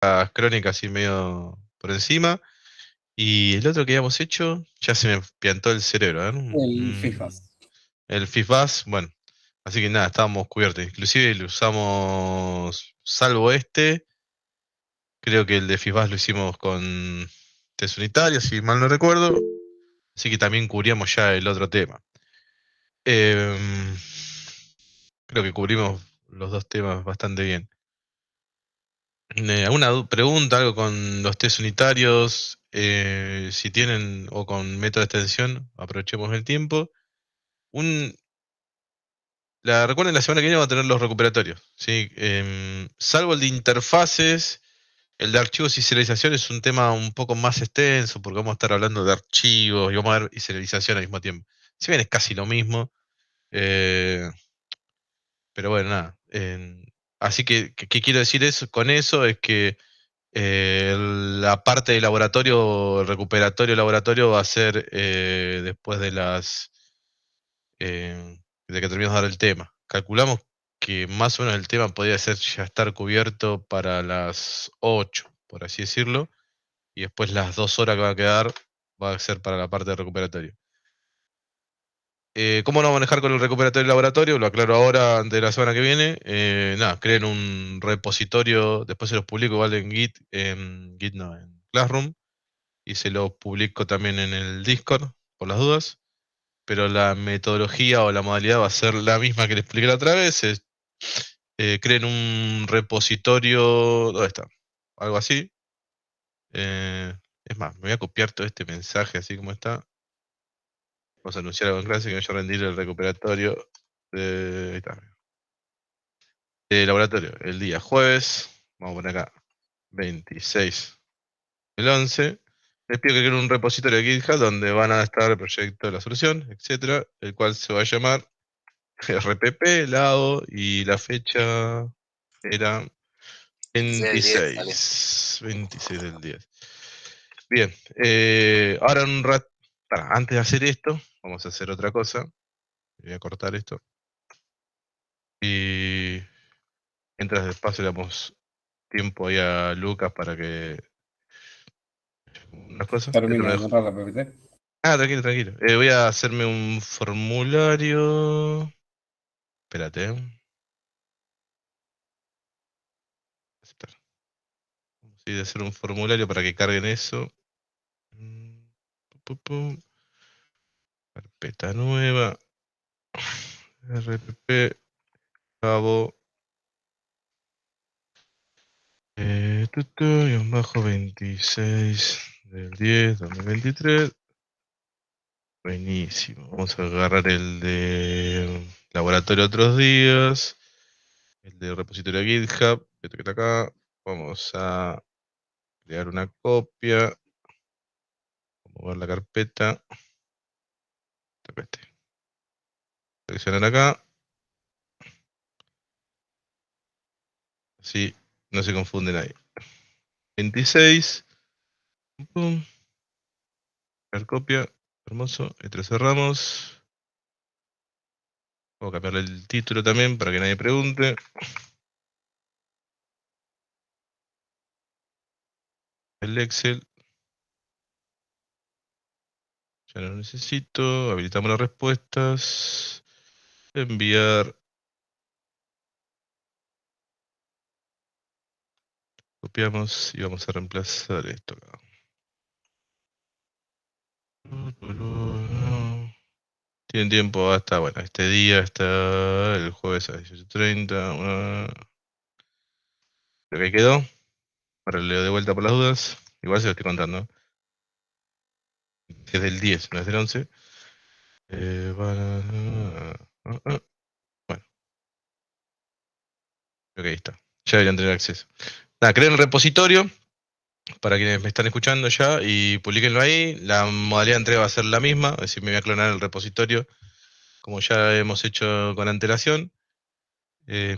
las crónicas así medio por encima. Y el otro que habíamos hecho, ya se me piantó el cerebro, ¿eh? El FIFAs. El FIFAS, bueno. Así que nada, estábamos cubiertos. Inclusive lo usamos, salvo este, creo que el de FIFAS lo hicimos con test unitarios, si mal no recuerdo. Así que también cubríamos ya el otro tema. Em, Creo que cubrimos los dos temas bastante bien. ¿Alguna pregunta, algo con los test unitarios? Si tienen, o con método de extensión, aprovechemos el tiempo. Un, recuerden, la semana que viene vamos a tener los recuperatorios, ¿sí? Salvo el de interfaces, el de archivos y serialización es un tema un poco más extenso, porque vamos a estar hablando de archivos y vamos a ver y serialización al mismo tiempo. Si bien es casi lo mismo, eh, pero bueno, nada. Así que, ¿qué quiero decir eso, con eso? Es que la parte de laboratorio, recuperatorio laboratorio va a ser después de que terminemos de dar el tema. Calculamos que más o menos el tema podría ser ya estar cubierto para las 8 por así decirlo, y después las 2 horas que va a quedar va a ser para la parte de recuperatorio. ¿Cómo no manejar con el recuperatorio y laboratorio? Lo aclaro ahora antes de la semana que viene. Nada, creen un repositorio, después se los publico igual en Git no, en Classroom, y se lo publico también en el Discord, por las dudas. Pero la metodología o la modalidad va a ser la misma que les expliqué la otra vez. Creen un repositorio, ¿dónde está? Algo así. Es más, me voy a copiar todo este mensaje así como está. Vamos a anunciar algo en clase que voy a rendir el recuperatorio ahí está, de laboratorio el día jueves. Vamos a poner acá 26 del 11. Les pido que creen un repositorio de GitHub donde van a estar el proyecto de la solución, etcétera, el cual se va a llamar RPP, lado, y la fecha era 26 26 del 10. Bien, ahora en un rato, antes de hacer esto, vamos a hacer otra cosa. Voy a cortar esto. Y mientras despacio le damos tiempo ahí a Lucas para que una cosa. Esto me Termina de dejo. cerrar la PPT. Tranquilo, tranquilo. Voy a hacerme un formulario. Espérate. Aceptar. Sí, de hacer un formulario para que carguen eso. Mm, Carpeta nueva. RPP. Cabo. Bajo 26 del 10 2023. Buenísimo. Vamos a agarrar el de laboratorio otros días. El de repositorio GitHub. Este que está acá. Vamos a crear una copia. Vamos a ver la carpeta. Este. Seleccionar acá. Así no se confunde nadie. 26. Pum. Crear copia. Hermoso. Este cerramos. Vamos a cambiarle el título también para que nadie pregunte. El Excel. Ya no lo necesito. Habilitamos las respuestas. Enviar. Copiamos y vamos a reemplazar esto acá. Tienen tiempo hasta, bueno, este día, hasta el jueves a 18:30. Creo que ahí quedó. Ahora leo de vuelta por las dudas. Igual se lo estoy contando. Es del 10, no es del 11. Bueno, creo que ahí está. Ya deberían tener acceso. Nada, creen el repositorio para quienes me están escuchando ya y publiquenlo ahí. La modalidad de entrega va a ser la misma, es decir, me voy a clonar el repositorio como ya hemos hecho con antelación. Y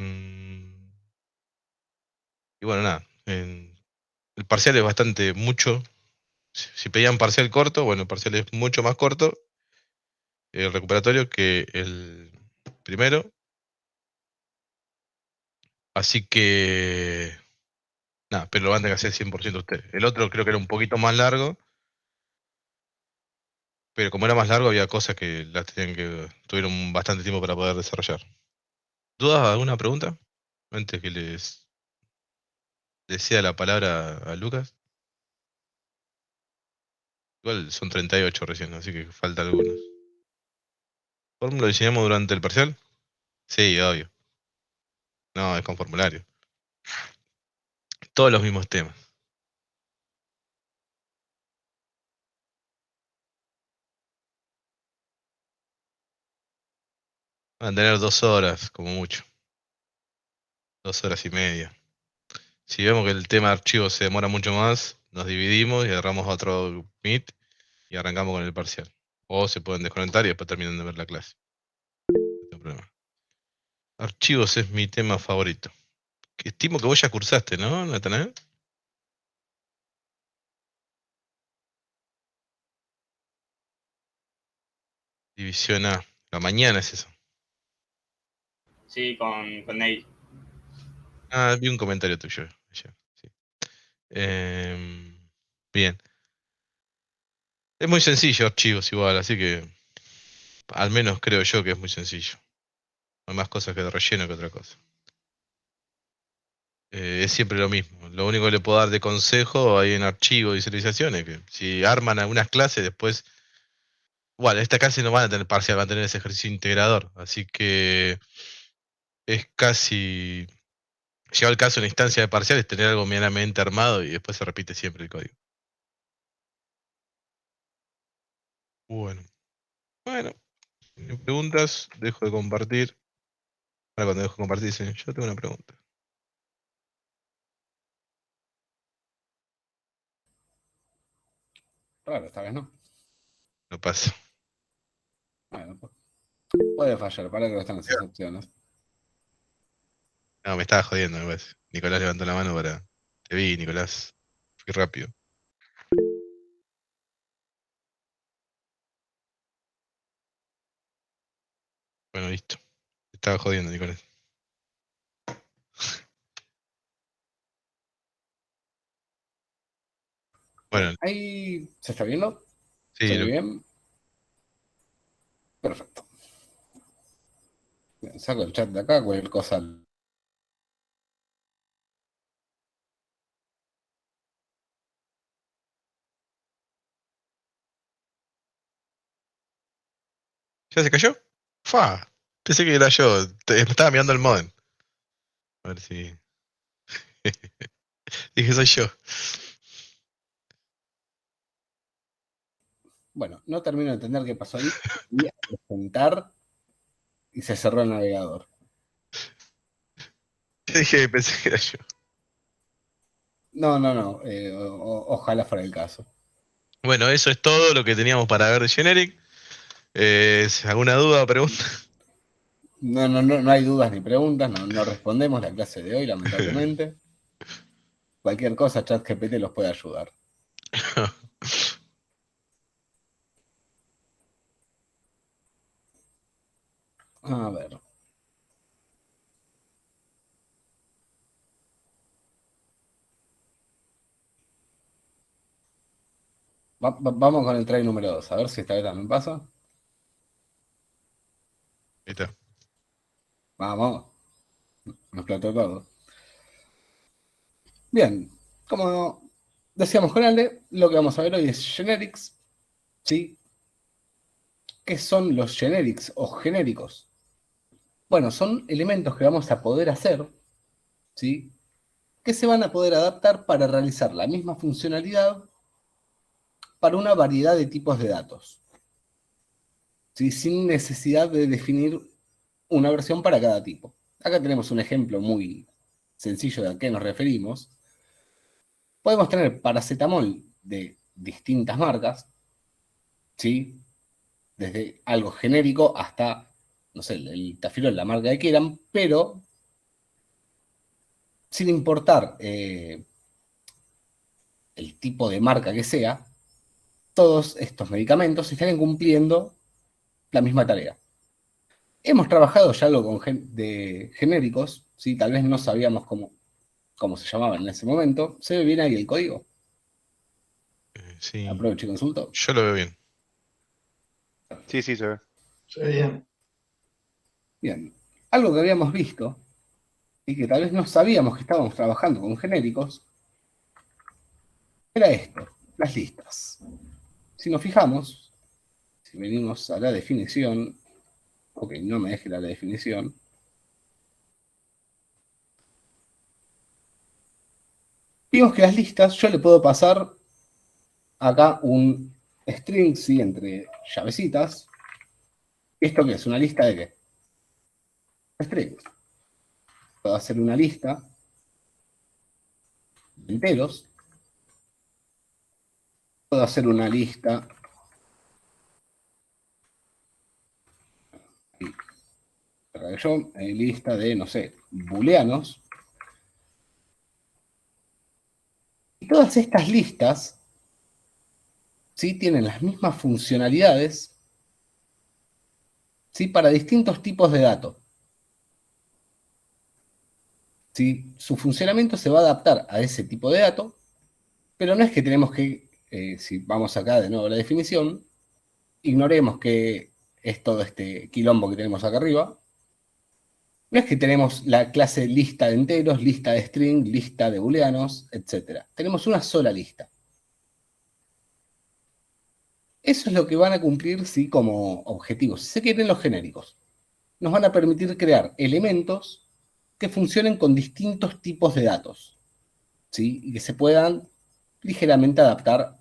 bueno, nada. El parcial es bastante mucho. Si pedían parcial corto, bueno, el parcial es mucho más corto, el recuperatorio, que el primero. Así que Nada, pero lo van a tener que hacer 100% usted. El otro creo que era un poquito más largo, pero como era más largo había cosas que las tenían que tuvieron bastante tiempo para poder desarrollar. ¿Dudas? ¿Alguna pregunta? Antes que les decía la palabra a Lucas. Igual son 38 recién, así que falta algunos. ¿Fórmula lo diseñamos durante el parcial? Sí, obvio. No, es con formulario. Todos los mismos temas. Van a tener 2 horas, como mucho. 2 horas y media. Si vemos que el tema de archivos se demora mucho más, nos dividimos y agarramos otro Meet y arrancamos con el parcial. O se pueden desconectar y después terminan de ver la clase. No tengo problema. Archivos es mi tema favorito. Estimo que vos ya cursaste, ¿no, Natanael? División A. La mañana es eso. Sí, con Ney. Ah, vi un comentario tuyo ayer. Sí. Bien. Es muy sencillo archivos igual, así que al menos creo yo que es muy sencillo. Hay más cosas que de relleno que otra cosa. Es siempre lo mismo. Lo único que le puedo dar de consejo ahí en archivos y serializaciones, que si arman algunas clases, después, bueno, esta clase no van a tener parcial, van a tener ese ejercicio integrador. Así que es casi, llegado el caso en instancia de parcial, es tener algo medianamente armado y después se repite siempre el código. Bueno, bueno, si preguntas, dejo de compartir. Ahora cuando dejo de compartir dicen, yo tengo una pregunta. Claro, esta vez no. No pasa. Bueno, puede fallar, para que están las excepciones. No, me estaba jodiendo, me parece. Nicolás levantó la mano para. Te vi, Nicolás. Fui rápido. Bueno, listo. Te estaba jodiendo, Nicolás. Bueno, Ahí se está viendo. sí, ¿Se ve bien? Perfecto. Bien, saco el chat de acá, cualquier cosa. ¿ya se cayó? Fa. Pensé que era yo. Me estaba mirando el modem. A ver si. Dije, soy yo. Bueno, no termino de entender qué pasó ahí. Y a presentar y se cerró el navegador. Yo dije, pensé que era yo. No. Ojalá fuera el caso. Bueno, eso es todo lo que teníamos para ver de Generic. ¿Alguna duda o pregunta? No hay dudas ni preguntas, no respondemos la clase de hoy, lamentablemente. Cualquier cosa, ChatGPT los puede ayudar. A ver. Vamos con el try número 2, a ver si esta vez también pasa. Ahí está. Vamos, me explotó todo. Bien, como decíamos con Ale, lo que vamos a ver hoy es generics, ¿sí? ¿Qué son los generics o genéricos? Bueno, son elementos que vamos a poder hacer, ¿sí? Que se van a poder adaptar para realizar la misma funcionalidad para una variedad de tipos de datos, ¿sí? Sin necesidad de definir una versión para cada tipo. Acá tenemos un ejemplo muy sencillo de a qué nos referimos. Podemos tener paracetamol de distintas marcas, ¿sí? Desde algo genérico hasta, no sé, el tafirol, la marca que quieran, pero sin importar el tipo de marca que sea, todos estos medicamentos estarían cumpliendo la misma tarea. Hemos trabajado ya algo de genéricos, ¿sí? Tal vez no sabíamos como se llamaban en ese momento. ¿Se ve bien ahí el código? Sí. Aprovecho y consulto. Yo lo veo bien. Sí, se ve. Se ve bien. Bien. Algo que habíamos visto y que tal vez no sabíamos que estábamos trabajando con genéricos era esto, las listas. Si nos fijamos, si venimos a la definición, ok, no me deje la definición. Vimos que las listas, yo le puedo pasar acá un string, ¿sí? Entre llavecitas. ¿Esto qué es? ¿Una lista de qué? Strings. Puedo hacer una lista de enteros. Puedo hacer una lista lista de, no sé, booleanos. Y todas estas listas, ¿sí? Tienen las mismas funcionalidades, ¿sí? Para distintos tipos de datos. ¿Sí? Su funcionamiento se va a adaptar a ese tipo de dato, pero no es que tenemos que, si vamos acá de nuevo a la definición, ignoremos que es todo este quilombo que tenemos acá arriba. No es que tenemos la clase lista de enteros, lista de string, lista de booleanos, etc. Tenemos una sola lista. Eso es lo que van a cumplir, sí, como objetivos. Si se quieren los genéricos, nos van a permitir crear elementos que funcionen con distintos tipos de datos, ¿sí? Y que se puedan ligeramente adaptar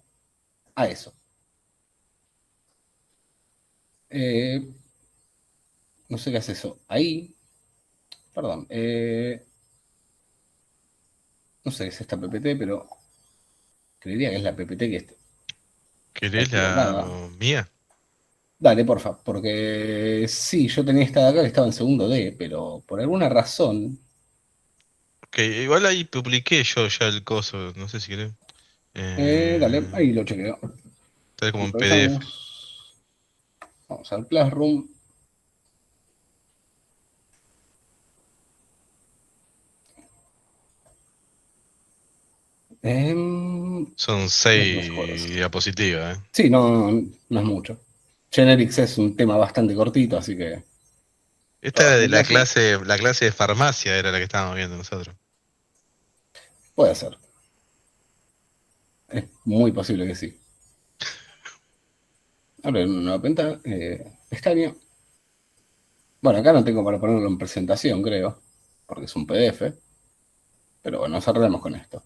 a eso. No sé qué hace eso. Ahí, perdón, no sé qué es esta PPT, pero creería que es la PPT que ¿Querés la mía? Dale, porfa, porque sí, yo tenía esta de acá que estaba en segundo D, pero por alguna razón. Ok, igual ahí publiqué yo ya el coso, no sé si querés. Dale, ahí lo chequeo. Está como en PDF. Aprovechamos. Vamos al Classroom. Son No es mejor 6 así. diapositivas, ¿eh? Sí, no es mucho. Generics es un tema bastante cortito, así que. Esta era de Clase, la clase de farmacia era la que estábamos viendo nosotros. puede ser. Es muy posible que sí. Ahora en una nueva ventana. Pestaña. Bueno, acá no tengo para ponerlo en presentación, creo. Porque es un PDF. Pero bueno, cerremos con esto.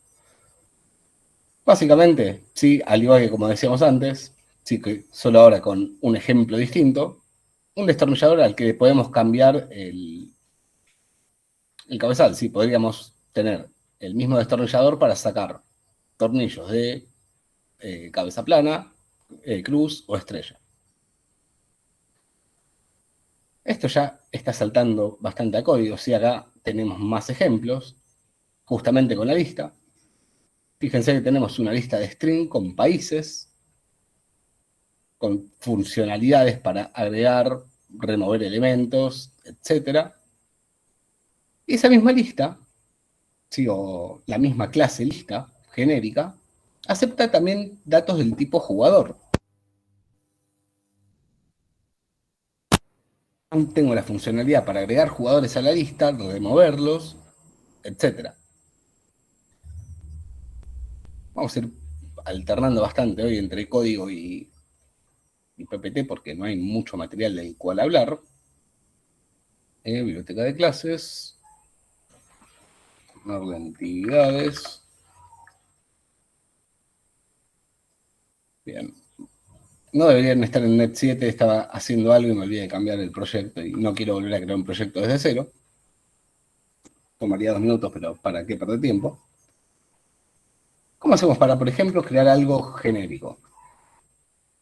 Básicamente, sí, al igual que como decíamos antes, sí que solo ahora con un ejemplo distinto, un destornillador al que podemos cambiar el cabezal. Sí, podríamos tener el mismo destornillador para sacar tornillos de cabeza plana, cruz o estrella. Esto ya está saltando bastante a código. Sí, acá tenemos más ejemplos, justamente con la lista. Fíjense que tenemos una lista de string con países, con funcionalidades para agregar, remover elementos, etc. Y esa misma lista, ¿sí? O la misma clase lista genérica, acepta también datos del tipo jugador. Tengo la funcionalidad para agregar jugadores a la lista, removerlos, etc. Vamos a ir alternando bastante hoy entre código y PPT porque no hay mucho material del cual hablar. Biblioteca de clases, orden de actividades. Bien. No deberían estar en Net 7, estaba haciendo algo y me olvidé de cambiar el proyecto y no quiero volver a crear un proyecto desde cero. Tomaría 2 minutos, pero ¿para qué perder tiempo? ¿Cómo hacemos para, por ejemplo, crear algo genérico?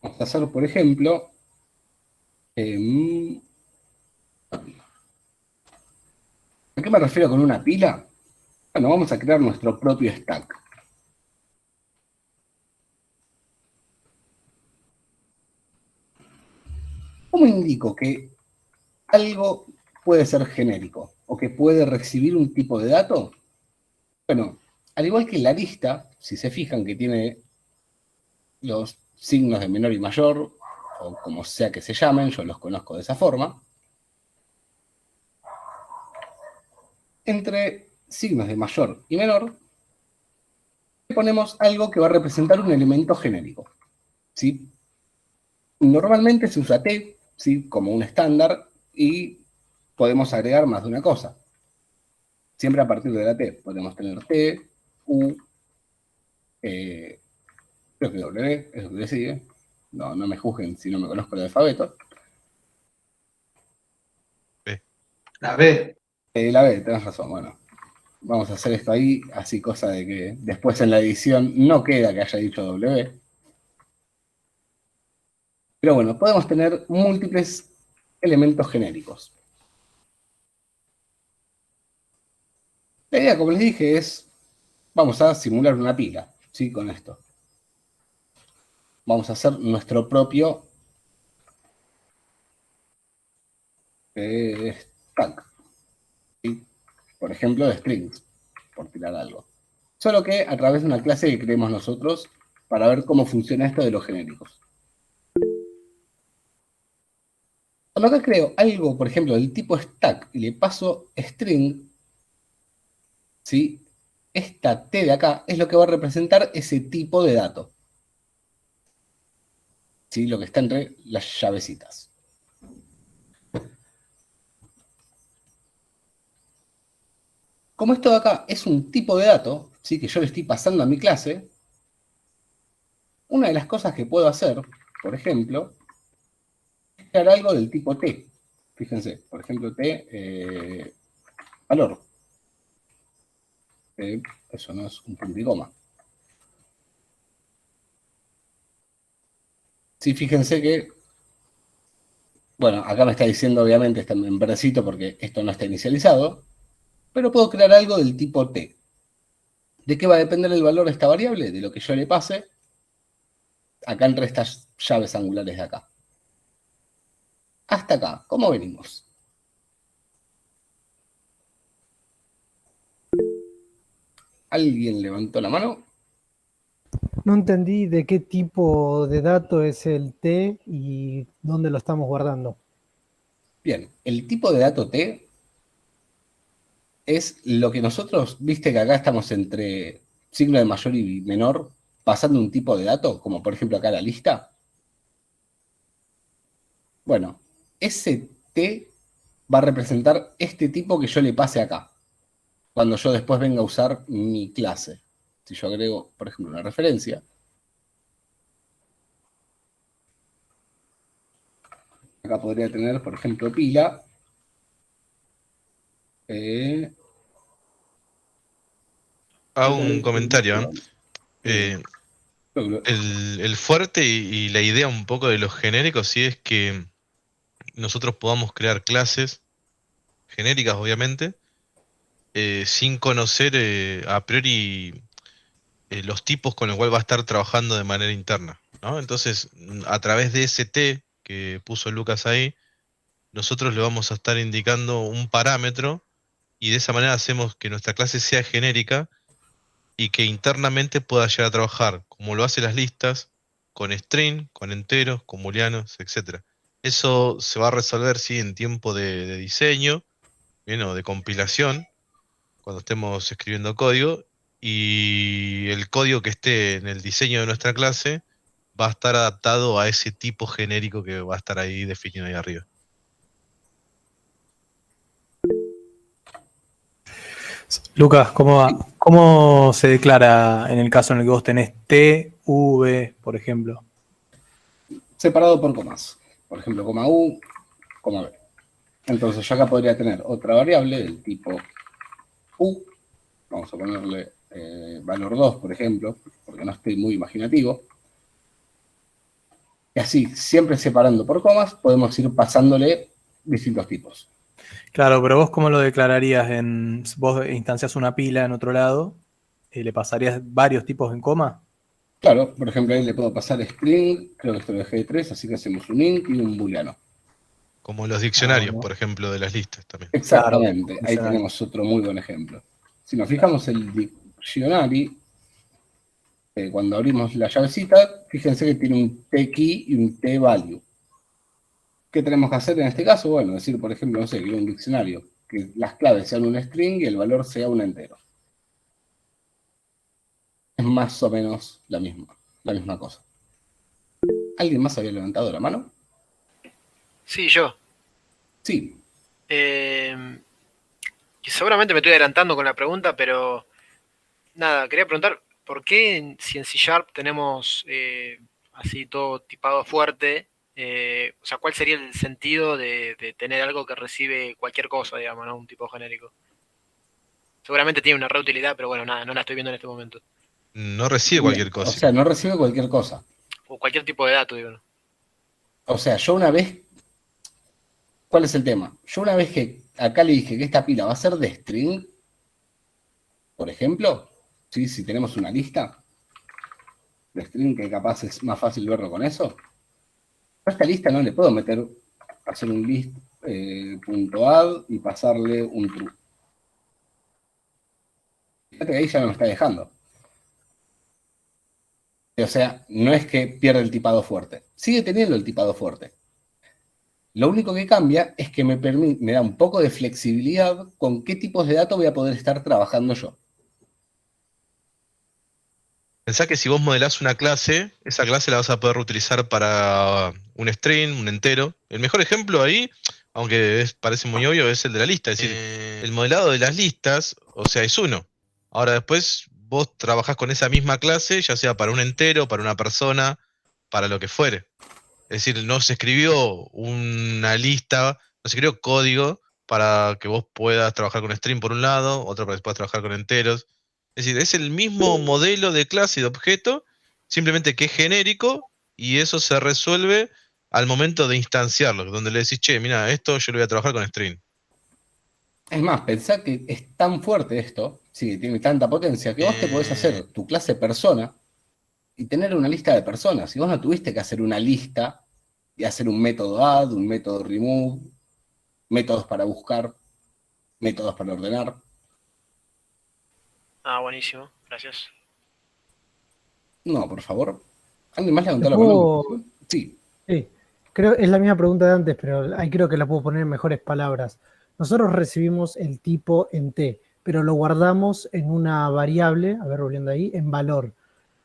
Vamos a hacer, por ejemplo, ¿a qué me refiero con una pila? Bueno, vamos a crear nuestro propio stack. ¿Cómo indico que algo puede ser genérico o que puede recibir un tipo de dato? Bueno, al igual que la lista, si se fijan que tiene los signos de menor y mayor, o como sea que se llamen, yo los conozco de esa forma, entre signos de mayor y menor, ponemos algo que va a representar un elemento genérico, ¿sí? Normalmente se usa T, ¿sí? Como un estándar, y podemos agregar más de una cosa. Siempre a partir de la T podemos tener T, U, creo que W, es lo que le sigue. No me juzguen si no me conozco el alfabeto. La B. La B, tenés razón, bueno. Vamos a hacer esto ahí, así cosa de que después en la edición no queda que haya dicho W. Pero bueno, podemos tener múltiples elementos genéricos. La idea, como les dije, es, vamos a simular una pila, ¿sí? Con esto. Vamos a hacer nuestro propio stack, ¿sí? Por ejemplo, de strings, por tirar algo. Solo que a través de una clase que creemos nosotros para ver cómo funciona esto de los genéricos. Cuando acá creo algo, por ejemplo, del tipo stack y le paso string, ¿sí? Esta T de acá es lo que va a representar ese tipo de dato. ¿Sí? Lo que está entre las llavecitas. Como esto de acá es un tipo de dato, ¿sí? Que yo le estoy pasando a mi clase, una de las cosas que puedo hacer, por ejemplo, es crear algo del tipo T. Fíjense, por ejemplo, T, valor. Eso no es un punto y coma. Sí, fíjense que, bueno, acá me está diciendo obviamente está en verdecito porque esto no está inicializado, pero puedo crear algo del tipo T. ¿De qué va a depender el valor de esta variable? De lo que yo le pase acá entre estas llaves angulares de acá. Hasta acá, ¿cómo venimos? ¿Alguien levantó la mano? No entendí de qué tipo de dato es el T y dónde lo estamos guardando. Bien, el tipo de dato T es lo que nosotros, viste que acá estamos entre signo de mayor y menor, pasando un tipo de dato, como por ejemplo acá la lista. Bueno, ese T va a representar este tipo que yo le pase acá, cuando yo después venga a usar mi clase. Si yo agrego, por ejemplo, una referencia, acá podría tener, por ejemplo, pila. Hago un comentario. Lo- El fuerte y la idea un poco de los genéricos sí es que nosotros podamos crear clases genéricas, obviamente, sin conocer a priori los tipos con los cuales va a estar trabajando de manera interna, ¿no? Entonces, a través de ese T que puso Lucas ahí, nosotros le vamos a estar indicando un parámetro y de esa manera hacemos que nuestra clase sea genérica y que internamente pueda llegar a trabajar, como lo hacen las listas, con string, con enteros, con booleanos, etcétera. Eso se va a resolver, sí, en tiempo de diseño, bien, o de compilación, cuando estemos escribiendo código, y el código que esté en el diseño de nuestra clase va a estar adaptado a ese tipo genérico que va a estar ahí definido ahí arriba. Lucas, ¿cómo va? ¿Cómo se declara en el caso en el que vos tenés T, V, por ejemplo? Separado por comas. Por ejemplo, coma U, coma B. Entonces yo acá podría tener otra variable del tipo U. Vamos a ponerle valor 2, por ejemplo, porque no estoy muy imaginativo. Y así, siempre separando por comas, podemos ir pasándole distintos tipos. Claro, pero vos ¿cómo lo declararías? Vos instancias una pila en otro lado y le pasarías varios tipos en coma. Claro, por ejemplo, ahí le puedo pasar string, creo que esto lo dejé de 3, así que hacemos un int y un booleano. Como los diccionarios, bueno. por ejemplo, de las listas también. Exactamente, Claro, ahí tenemos otro muy buen ejemplo. Si nos fijamos, Gionali, cuando abrimos la llavecita, fíjense que tiene un T-key y un T-value. ¿Qué tenemos que hacer en este caso? Bueno, decir, por ejemplo, no sé, que un diccionario, que las claves sean un string y el valor sea un entero. Es más o menos la misma cosa. ¿Alguien más había levantado la mano? Sí, yo. Sí. Y seguramente me estoy adelantando con la pregunta, pero nada, quería preguntar, ¿por qué si en C# tenemos así todo tipado fuerte? O sea, ¿cuál sería el sentido de tener algo que recibe cualquier cosa, digamos, ¿no? Un tipo genérico. Seguramente tiene una reutilidad, pero bueno, nada, no la estoy viendo en este momento. No recibe cualquier cosa. O sea, no recibe cualquier cosa. O cualquier tipo de dato, digo, ¿no? O sea, yo una vez... ¿Cuál es el tema? Yo una vez que acá le dije que esta pila va a ser de string, por ejemplo, ¿sí? Si tenemos una lista de string que capaz es más fácil verlo con eso, a esta lista no le puedo meter, hacer un list punto add y pasarle un true. Fíjate que ahí ya no me está dejando. O sea, no es que pierda el tipado fuerte. Sigue teniendo el tipado fuerte. Lo único que cambia es que me da un poco de flexibilidad con qué tipos de datos voy a poder estar trabajando yo. Pensá que si vos modelás una clase, esa clase la vas a poder reutilizar para un string, un entero. El mejor ejemplo ahí, aunque parece muy obvio, es el de la lista. Es decir, el modelado de las listas, o sea, es uno. Ahora después vos trabajás con esa misma clase, ya sea para un entero, para una persona, para lo que fuere. Es decir, no se escribió una lista, no se escribió código para que vos puedas trabajar con string por un lado, otro para que puedas trabajar con enteros. Es decir, es el mismo modelo de clase y de objeto, simplemente que es genérico y eso se resuelve al momento de instanciarlo, donde le decís, che, mira, esto yo lo voy a trabajar con string. Es más, pensá que es tan fuerte esto, sí, tiene tanta potencia, que vos te podés hacer tu clase persona y tener una lista de personas. Si vos no tuviste que hacer una lista y hacer un método add, un método remove, métodos para buscar, métodos para ordenar. Ah, buenísimo, gracias. No, por favor. ¿Alguien más levantó ¿Te la puedo- mano? Sí. Sí, creo es la misma pregunta de antes, pero ahí creo que la puedo poner en mejores palabras. Nosotros recibimos el tipo en T, pero lo guardamos en una variable, a ver, volviendo ahí, en valor.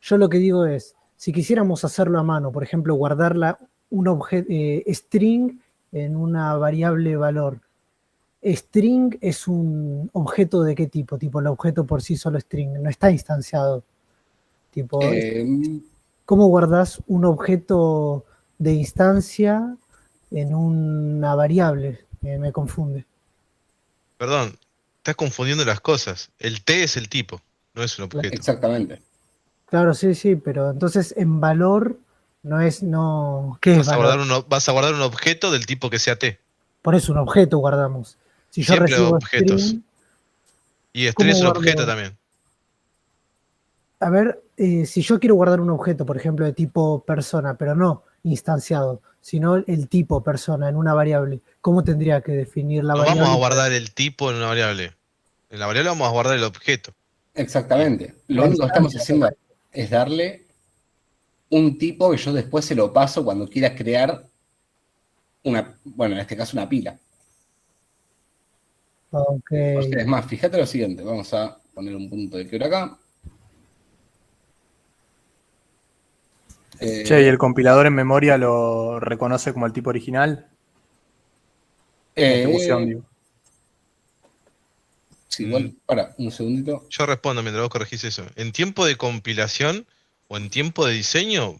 Yo lo que digo es, si quisiéramos hacerlo a mano, por ejemplo, guardarla un objeto string en una variable valor. String es un objeto de qué tipo? Tipo, el objeto por sí solo string, no está instanciado. Tipo, ¿cómo guardas un objeto de instancia en una variable? Me confunde. Perdón, estás confundiendo las cosas. El T es el tipo, no es un objeto. Exactamente. Claro, sí, pero entonces en valor no es, no, ¿qué es valor? Vas a guardar un objeto del tipo que sea T. Por eso un objeto guardamos. Si yo Siempre recibo objetos. string, Y string ¿cómo es un guardo? objeto también. A ver, si yo quiero guardar un objeto, por ejemplo, de tipo persona, pero no instanciado, sino el tipo persona en una variable, ¿cómo tendría que definir la No variable? vamos a guardar el tipo en una variable. En la variable vamos a guardar el objeto. Exactamente. Lo único que estamos haciendo es darle un tipo que yo después se lo paso cuando quiera crear una, bueno, en este caso una pila. Ok. O sea, es más, fíjate lo siguiente, vamos a poner un punto de quiebra acá. Che, ¿y el compilador en memoria lo reconoce como el tipo original? En ejecución, digo. Sí, igual, para, un segundito. Yo respondo mientras vos corregís eso. En tiempo de compilación o en tiempo de diseño,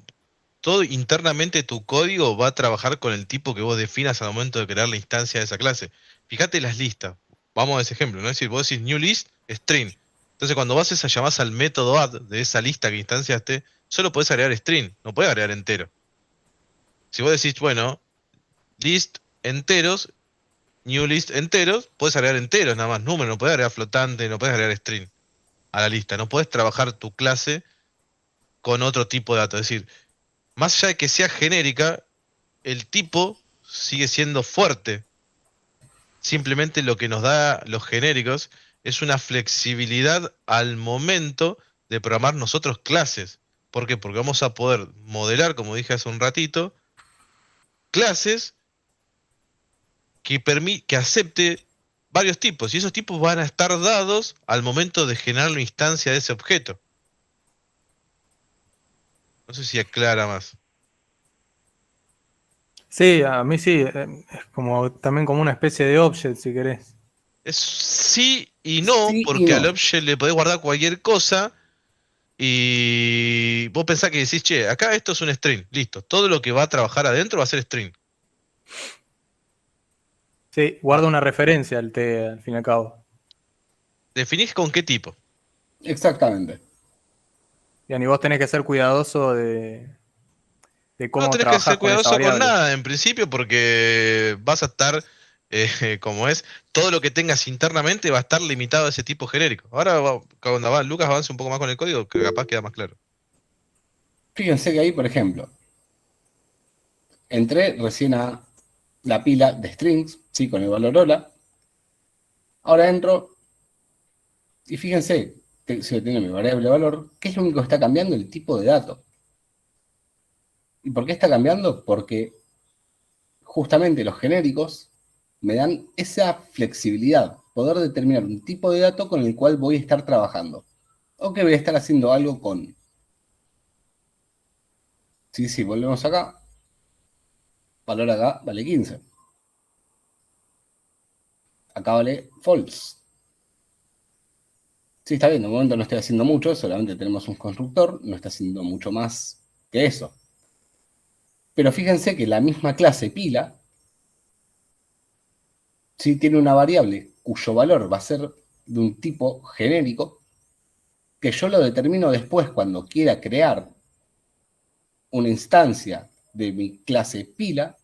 todo internamente tu código va a trabajar con el tipo que vos definas al momento de crear la instancia de esa clase. Fíjate las listas. Vamos a ese ejemplo, ¿no? Es decir, vos decís new list, string. Entonces cuando vas a llamás al método add de esa lista que instanciaste, solo podés agregar string, no podés agregar entero. Si vos decís, bueno, list enteros, new list enteros, podés agregar enteros nada más, número, no podés agregar flotante, no podés agregar string a la lista. No podés trabajar tu clase con otro tipo de datos. Es decir, más allá de que sea genérica, el tipo sigue siendo fuerte. Simplemente lo que nos da los genéricos es una flexibilidad al momento de programar nosotros clases. ¿Por qué? Porque vamos a poder modelar, como dije hace un ratito, clases que acepte varios tipos, y esos tipos van a estar dados al momento de generar la instancia de ese objeto. No sé si aclara más. Sí, a mí sí, es como también como una especie de object, si querés. Es sí y no, Sí y porque al no. object le podés guardar cualquier cosa y vos pensás que decís, che, acá esto es un string, listo. Todo lo que va a trabajar adentro va a ser string. Sí, guarda una referencia al T al fin y al cabo. Definís con qué tipo. Exactamente. Y vos tenés que ser cuidadoso de No cómo tenés que trabajás ser con esa cuidadoso con variable. nada en principio porque vas a estar, como es, todo lo que tengas internamente va a estar limitado a ese tipo genérico. Ahora, cuando Lucas avance un poco más con el código, que capaz queda más claro. Fíjense que ahí, por ejemplo, entré recién a la pila de strings, ¿sí? Con el valor hola. Ahora entro y fíjense, si tiene mi variable valor, ¿qué es lo único que está cambiando? El tipo de dato. ¿Y por qué está cambiando? Porque justamente los genéricos me dan esa flexibilidad, poder determinar un tipo de dato con el cual voy a estar trabajando. O que voy a estar haciendo algo con. Si volvemos acá, valor acá vale 15. Acá vale false. Sí, está bien, de momento no estoy haciendo mucho, solamente tenemos un constructor, no está haciendo mucho más que eso. Pero fíjense que la misma clase pila, si tiene una variable cuyo valor va a ser de un tipo genérico, que yo lo determino después cuando quiera crear una instancia de mi clase pila,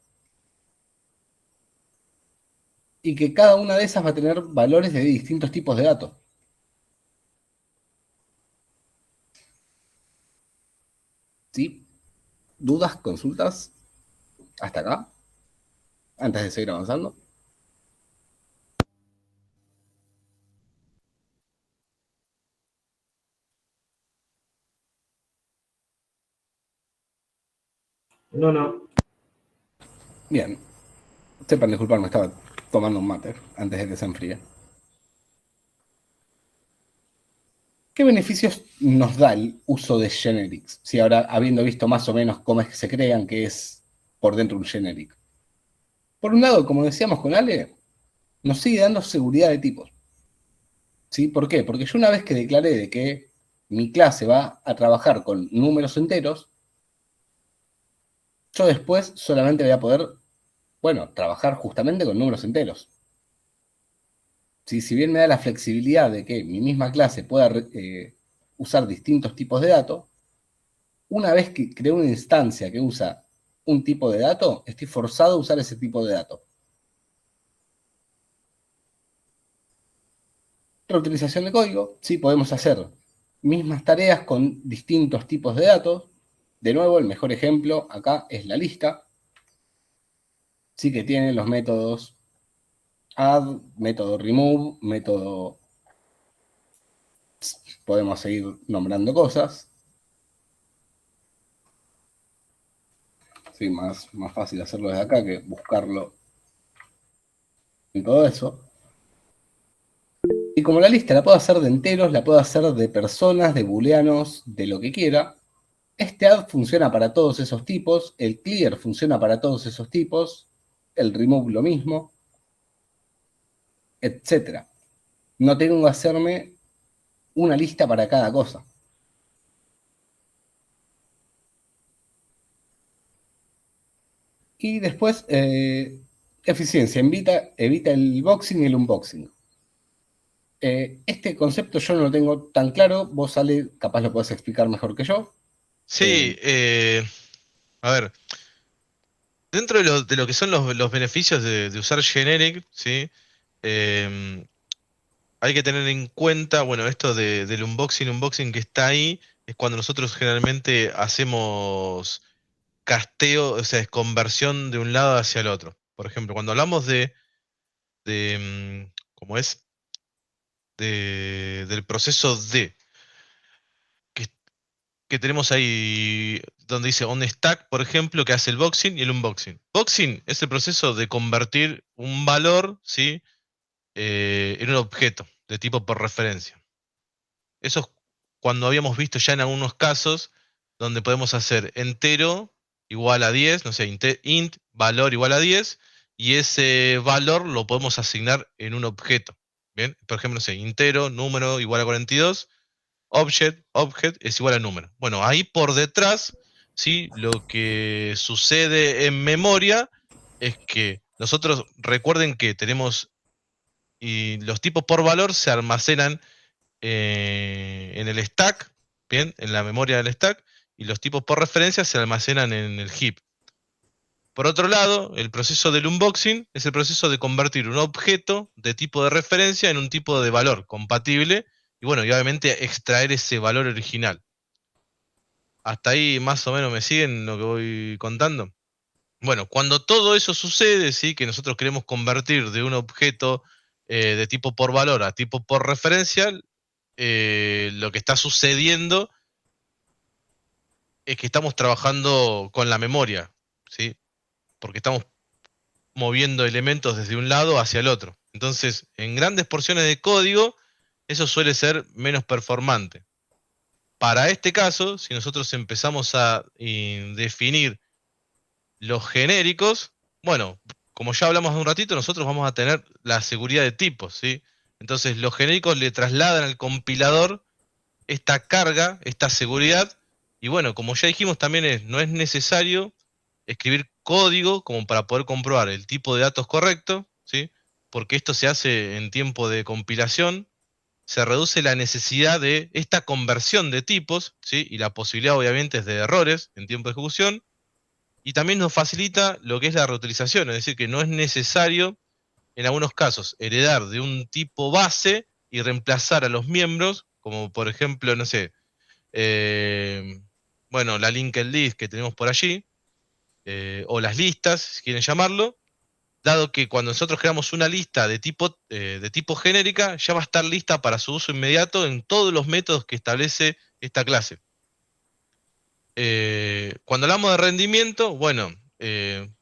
y que cada una de esas va a tener valores de distintos tipos de datos. ¿Sí? ¿Dudas, consultas? Hasta acá, antes de seguir avanzando. No. Bien, sepan disculparme, estaba tomando un mate antes de que se enfríe. ¿Qué beneficios nos da el uso de generics? Si ahora, habiendo visto más o menos cómo es que se crean, que es por dentro un generic. Por un lado, como decíamos con Ale, nos sigue dando seguridad de tipos. ¿Sí? ¿Por qué? Porque yo una vez que declaré de que mi clase va a trabajar con números enteros, yo después solamente voy a poder, bueno, trabajar justamente con números enteros. ¿Sí? Si bien me da la flexibilidad de que mi misma clase pueda usar distintos tipos de datos, una vez que creo una instancia que usa un tipo de dato, estoy forzado a usar ese tipo de dato. Reutilización de código, sí, podemos hacer mismas tareas con distintos tipos de datos. De nuevo, el mejor ejemplo acá es la lista. Sí que tiene los métodos add, método remove, método... Podemos seguir nombrando cosas. Sí, más fácil hacerlo desde acá que buscarlo en todo eso. Y como la lista la puedo hacer de enteros, la puedo hacer de personas, de booleanos, de lo que quiera, este add funciona para todos esos tipos, el clear funciona para todos esos tipos, el remove lo mismo, etc. No tengo que hacerme una lista para cada cosa. Y después, eficiencia, evita el boxing y el unboxing. Este concepto yo no lo tengo tan claro, vos Ale, capaz lo podés explicar mejor que yo. Sí, a ver, dentro de lo que son los beneficios de usar generic, ¿sí? Em, Hay que tener en cuenta, bueno, esto del unboxing que está ahí, es cuando nosotros generalmente hacemos casteo, o sea, es conversión de un lado hacia el otro. Por ejemplo, cuando hablamos ¿cómo es? del proceso D, que, que tenemos ahí donde dice on stack, por ejemplo, que hace el boxing y el unboxing. Boxing es el proceso de convertir un valor, ¿sí? En un objeto de tipo por referencia. Eso es cuando habíamos visto ya en algunos casos donde podemos hacer entero igual a 10, no sé, int valor igual a 10, y ese valor lo podemos asignar en un objeto. Bien, por ejemplo, no sé, entero, número igual a 42, object es igual a número. Bueno, ahí por detrás, ¿sí? Lo que sucede en memoria es que nosotros recuerden que tenemos y los tipos por valor se almacenan en el stack, bien, en la memoria del stack, y los tipos por referencia se almacenan en el heap. Por otro lado, el proceso del unboxing es el proceso de convertir un objeto de tipo de referencia en un tipo de valor compatible y bueno, y obviamente extraer ese valor original. Hasta ahí más o menos me siguen lo que voy contando. Bueno, cuando todo eso sucede, ¿sí? Que nosotros queremos convertir de un objeto de tipo por valor a tipo por referencia, lo que está sucediendo es que estamos trabajando con la memoria, ¿sí? Porque estamos moviendo elementos desde un lado hacia el otro. Entonces, en grandes porciones de código, eso suele ser menos performante. Para este caso, si nosotros empezamos a definir los genéricos, bueno, como ya hablamos hace un ratito, nosotros vamos a tener la seguridad de tipos, ¿sí? Entonces, los genéricos le trasladan al compilador esta carga, esta seguridad, y bueno, como ya dijimos, también no es necesario escribir código como para poder comprobar el tipo de datos correcto, ¿sí? Porque esto se hace en tiempo de compilación, se reduce la necesidad de esta conversión de tipos, ¿sí? Y la posibilidad obviamente es de errores en tiempo de ejecución, y también nos facilita lo que es la reutilización, es decir, que no es necesario en algunos casos heredar de un tipo base y reemplazar a los miembros, como por ejemplo, no sé, bueno, la linked list que tenemos por allí, o las listas, si quieren llamarlo, dado que cuando nosotros creamos una lista de tipo genérica, ya va a estar lista para su uso inmediato en todos los métodos que establece esta clase. Cuando hablamos de rendimiento, bueno,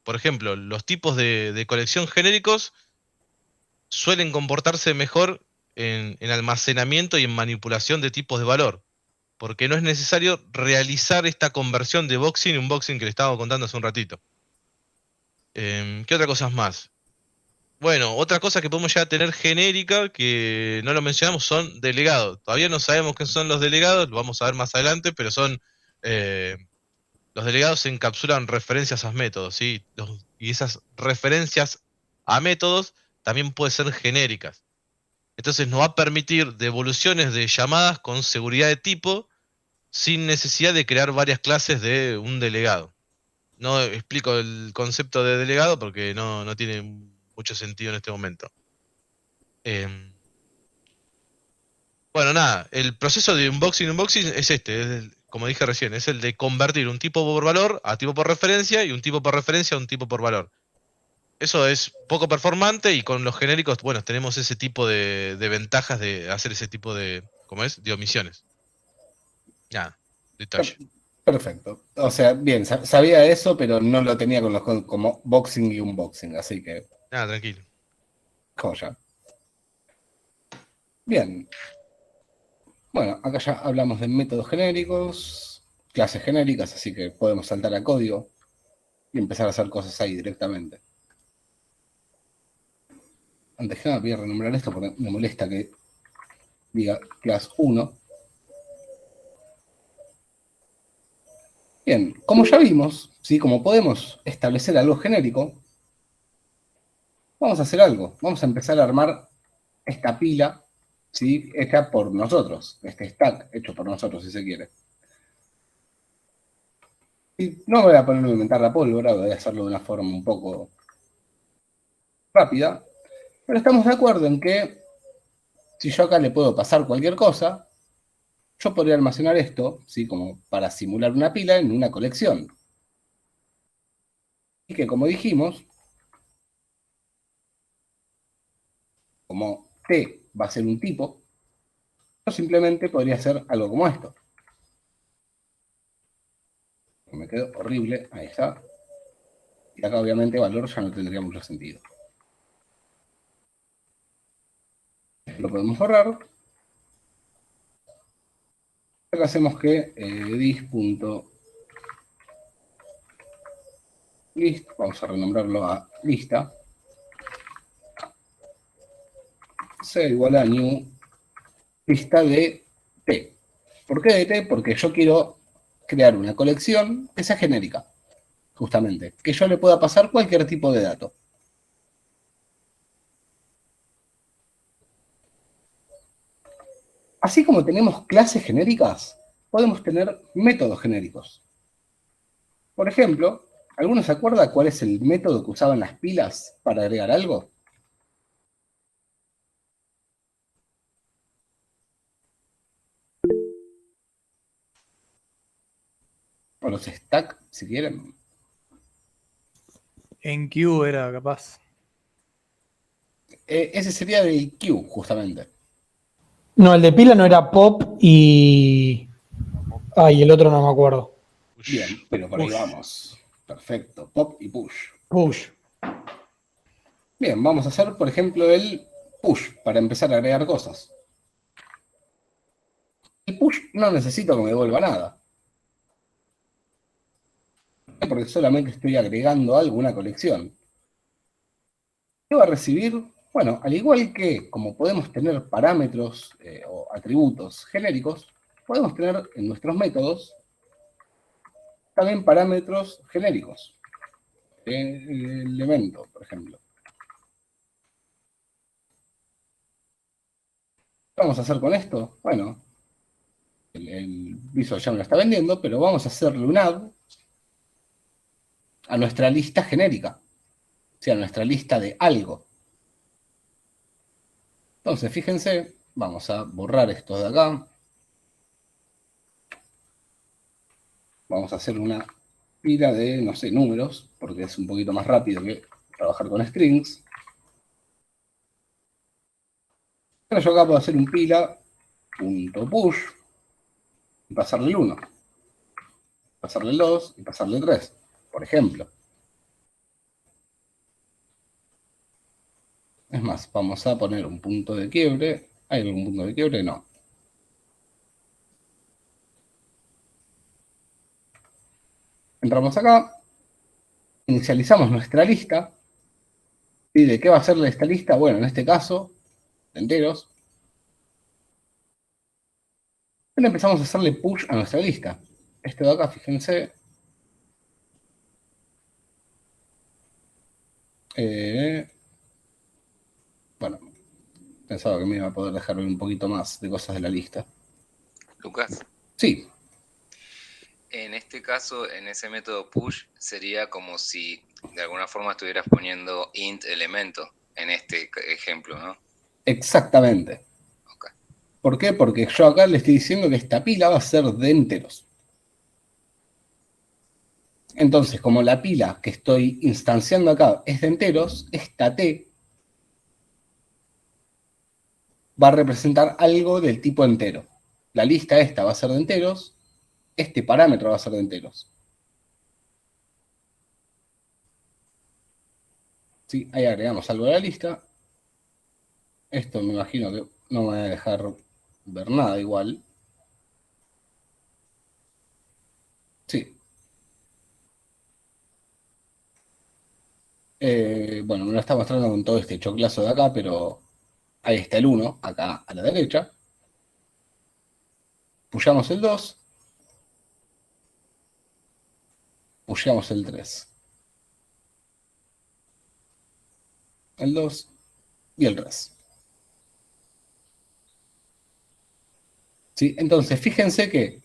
por ejemplo, los tipos de colección genéricos suelen comportarse mejor en almacenamiento y en manipulación de tipos de valor, porque no es necesario realizar esta conversión de boxing y unboxing que le estaba contando hace un ratito. ¿Qué otras cosas más? Bueno, otra cosa que podemos ya tener genérica, que no lo mencionamos, son delegados. Todavía no sabemos qué son los delegados, lo vamos a ver más adelante, pero son eh, los delegados encapsulan referencias a métodos, ¿sí? Y esas referencias a métodos también pueden ser genéricas. Entonces nos va a permitir devoluciones de llamadas con seguridad de tipo sin necesidad de crear varias clases de un delegado. No explico el concepto de delegado porque no tiene mucho sentido en este momento. Bueno, nada, el proceso de unboxing es como dije recién, es el de convertir un tipo por valor a tipo por referencia y un tipo por referencia a un tipo por valor. Eso es poco performante y con los genéricos, bueno, tenemos ese tipo de ventajas de hacer ese tipo de, ¿cómo es? De omisiones. Nada, detalle. Perfecto. O sea, bien, sabía eso, pero no lo tenía con como boxing y unboxing, así que, Nada, tranquilo. joya. Bien. Bueno, acá ya hablamos de métodos genéricos, clases genéricas, así que podemos saltar a código y empezar a hacer cosas ahí directamente. Antes que nada voy a renombrar esto porque me molesta que diga class 1. Bien, como ya vimos, ¿sí? Como podemos establecer algo genérico, vamos a hacer algo. Vamos a empezar a armar esta pila, ¿sí? Hecha por nosotros, este stack hecho por nosotros, si se quiere. Y no voy a ponerme a inventar la pólvora, voy a hacerlo de una forma un poco rápida, pero estamos de acuerdo en que si yo acá le puedo pasar cualquier cosa, yo podría almacenar esto, ¿sí? Como para simular una pila en una colección. Y que, como dijimos, como T va a ser un tipo, O simplemente podría ser algo como esto. Me quedó horrible, ahí está. Y acá obviamente valor ya no tendría mucho sentido. Lo podemos borrar. Acá hacemos que dis.list, vamos a renombrarlo a lista, sea igual a new lista de T. ¿Por qué de T? Porque yo quiero crear una colección que sea genérica, justamente, que yo le pueda pasar cualquier tipo de dato. Así como tenemos clases genéricas, podemos tener métodos genéricos. Por ejemplo, ¿alguno se acuerda cuál es el método que usaban las pilas para agregar algo? O los stack, si quieren. En Q era capaz. Ese sería del queue, justamente. No, el de pila no era pop y. Ay, el otro no me acuerdo. Bien, pero por ahí Push. vamos. Perfecto. Pop y push. Push. Bien, vamos a hacer, por ejemplo, el push para empezar a agregar cosas. El push no necesito que me devuelva nada. Porque solamente estoy agregando algo a una colección. ¿Qué va a recibir? Bueno, al igual que como podemos tener parámetros o atributos genéricos, podemos tener en nuestros métodos también parámetros genéricos. El evento, por ejemplo. ¿Qué vamos a hacer con esto? Bueno, el Visual ya me lo está vendiendo, pero vamos a hacerle un add a nuestra lista genérica. O sea, a nuestra lista de algo. Entonces, fíjense, vamos a borrar esto de acá. Vamos a hacer una pila de, no sé, números, porque es un poquito más rápido que trabajar con strings. Pero yo acá puedo hacer un pila.push y pasarle el 1, pasarle el 2 y pasarle el 3, por ejemplo. Es más, vamos a poner un punto de quiebre. ¿Hay algún punto de quiebre? No. Entramos acá, inicializamos nuestra lista. ¿Y de qué va a ser esta lista? Bueno, en este caso, de enteros. Ahora empezamos a hacerle push a nuestra lista. Este de acá, fíjense. Bueno, pensaba que me iba a poder dejar ver un poquito más de cosas de la lista. Lucas, Sí, en este caso, en ese método push, sería como si de alguna forma estuvieras poniendo int elemento en este ejemplo, ¿no? exactamente. Ok. ¿Por qué? Porque yo acá le estoy diciendo que esta pila va a ser de enteros. Entonces, como la pila que estoy instanciando acá es de enteros, esta T va a representar algo del tipo entero. La lista esta va a ser de enteros, este parámetro va a ser de enteros. ¿Sí? Ahí agregamos algo a la lista. Esto me imagino que no me va a dejar ver nada igual. Sí. Bueno, me lo está mostrando con todo este choclazo de acá, pero ahí está el 1, acá a la derecha. Pushamos el 2. Pushamos el 3. El 2 y el 3. ¿Sí? Entonces, fíjense que,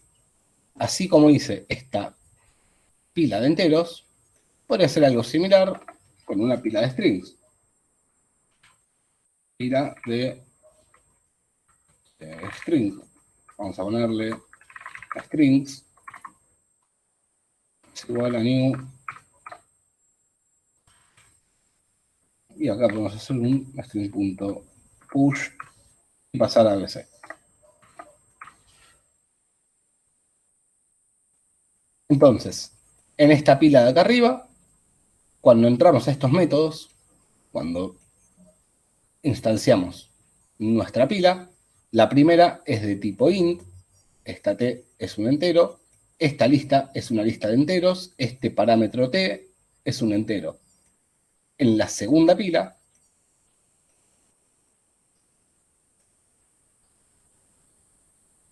así como hice esta pila de enteros, podría hacer algo similar con una pila de strings. Pila de strings. Vamos a ponerle strings. Es igual a new. Y acá podemos hacer un string.push y pasar a ABC. Entonces, en esta pila de acá arriba, cuando entramos a estos métodos, cuando instanciamos nuestra pila, la primera es de tipo int, esta t es un entero, esta lista es una lista de enteros, este parámetro t es un entero. En la segunda pila,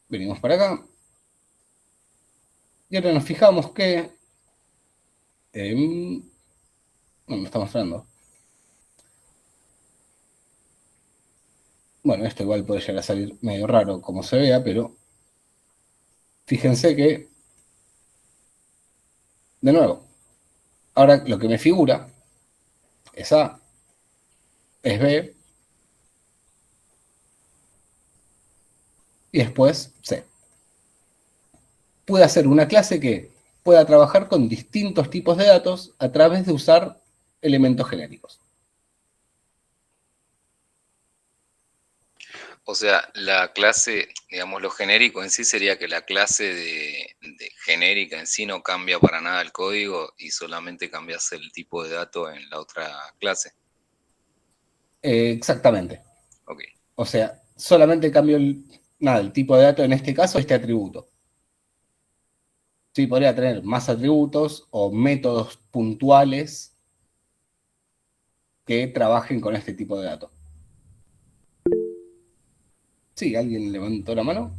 venimos para acá, y ahora nos fijamos que no me está mostrando. Bueno, esto igual puede llegar a salir medio raro como se vea, pero fíjense que, de nuevo, ahora lo que me figura es A, es B, y después C. Puede hacer una clase que pueda trabajar con distintos tipos de datos a través de usar elementos genéricos. O sea, la clase, digamos, lo genérico en sí sería que la clase de genérica en sí no cambia para nada el código y solamente cambias el tipo de dato en la otra clase. Exactamente. Ok. O sea, solamente cambio el tipo de dato, en este caso, este atributo. Sí, podría tener más atributos o métodos puntuales que trabajen con este tipo de datos. Sí, ¿alguien levantó la mano?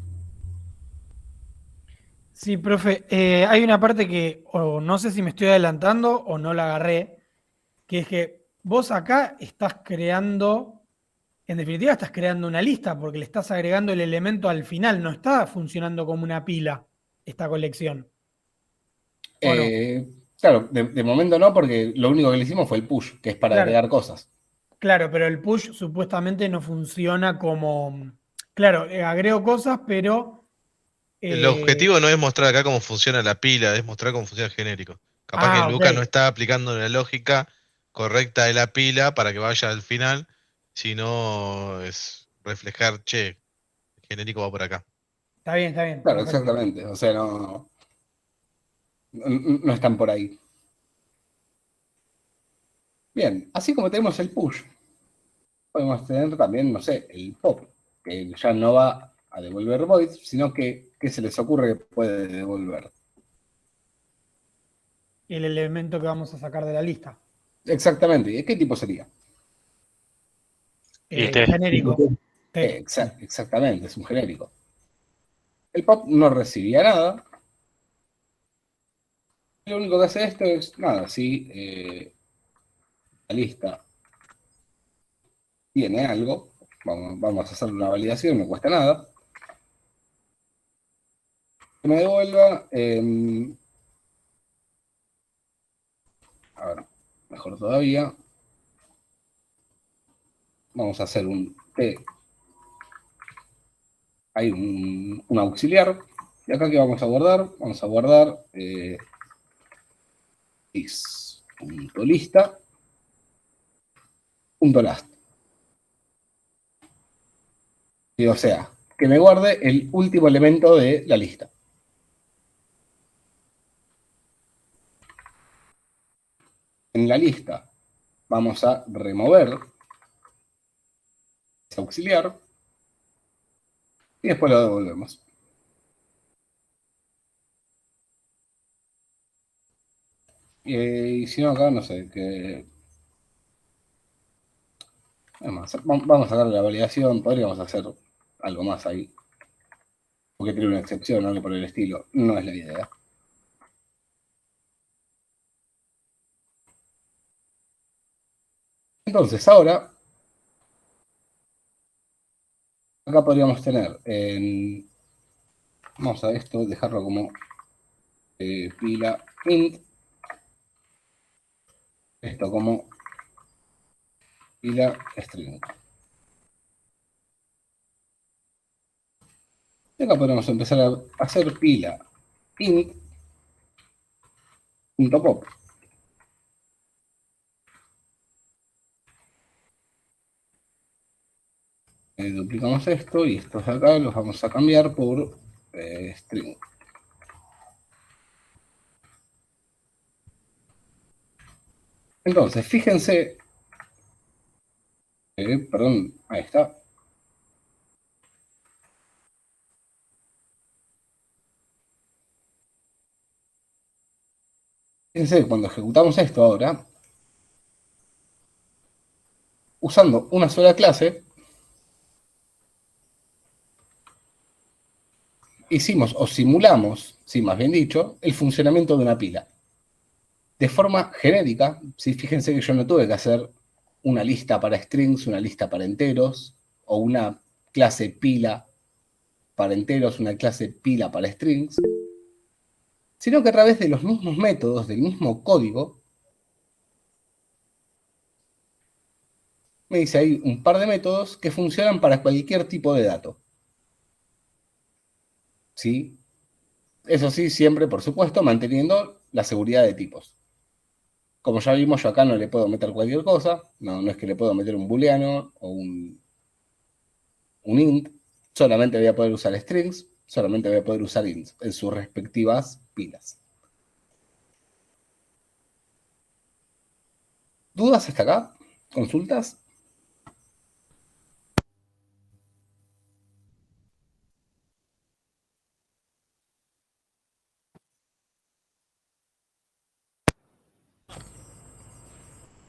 Sí, profe, hay una parte que o no sé si me estoy adelantando o no la agarré, que es que vos acá estás creando, en definitiva estás creando una lista porque le estás agregando el elemento al final, no está funcionando como una pila esta colección. ¿O no? Claro, de momento no, porque lo único que le hicimos fue el push, que es para Claro. agregar cosas. Claro, pero el push supuestamente no funciona como. Claro, agrego cosas, pero. El objetivo no es mostrar acá cómo funciona la pila, es mostrar cómo funciona el genérico. Capaz que Ok. Lucas no está aplicando la lógica correcta de la pila para que vaya al final, sino es reflejar, che, el genérico va por acá. Está bien, está bien. Claro, Perfecto. exactamente. O sea, no están por ahí. Bien, así como tenemos el push, podemos tener también, no sé, el pop, que ya no va a devolver voids, sino que, ¿qué se les ocurre que puede devolver? El elemento que vamos a sacar de la lista. Exactamente, ¿y qué tipo sería? Y T. Genérico. T. Exactamente, es un genérico. El pop no recibía nada. Lo único que hace esto es, nada, si la lista tiene algo, vamos a hacer una validación, no cuesta nada. Que me devuelva, a ver, mejor todavía, vamos a hacer un T, hay un auxiliar, y acá que vamos a guardar is.lista, .last. Y, o sea, que me guarde el último elemento de la lista. En la lista vamos a remover ese auxiliar y después lo devolvemos. Y si no, acá no sé, que... Además, vamos a sacar la validación, podríamos hacer algo más ahí. Porque tiene una excepción, algo por el estilo. No es la idea. Entonces, ahora, acá podríamos tener, vamos a esto, dejarlo como pila int, esto como pila string. Y acá podemos empezar a hacer pila int.pop. Duplicamos esto y estos de acá los vamos a cambiar por string. Entonces, fíjense, perdón, ahí está. Fíjense que cuando ejecutamos esto ahora, usando una sola clase, hicimos o simulamos, sí, más bien dicho, el funcionamiento de una pila. De forma genérica, ¿sí? Fíjense que yo no tuve que hacer una lista para strings, una lista para enteros, o una clase pila para enteros, una clase pila para strings, sino que a través de los mismos métodos, del mismo código, me dice ahí un par de métodos que funcionan para cualquier tipo de dato. ¿Sí? Eso sí, siempre, por supuesto, manteniendo la seguridad de tipos. Como ya vimos, yo acá no le puedo meter cualquier cosa, no es que le puedo meter un booleano o un int, solamente voy a poder usar strings, solamente voy a poder usar ints en sus respectivas pilas. ¿Dudas hasta acá? ¿Consultas?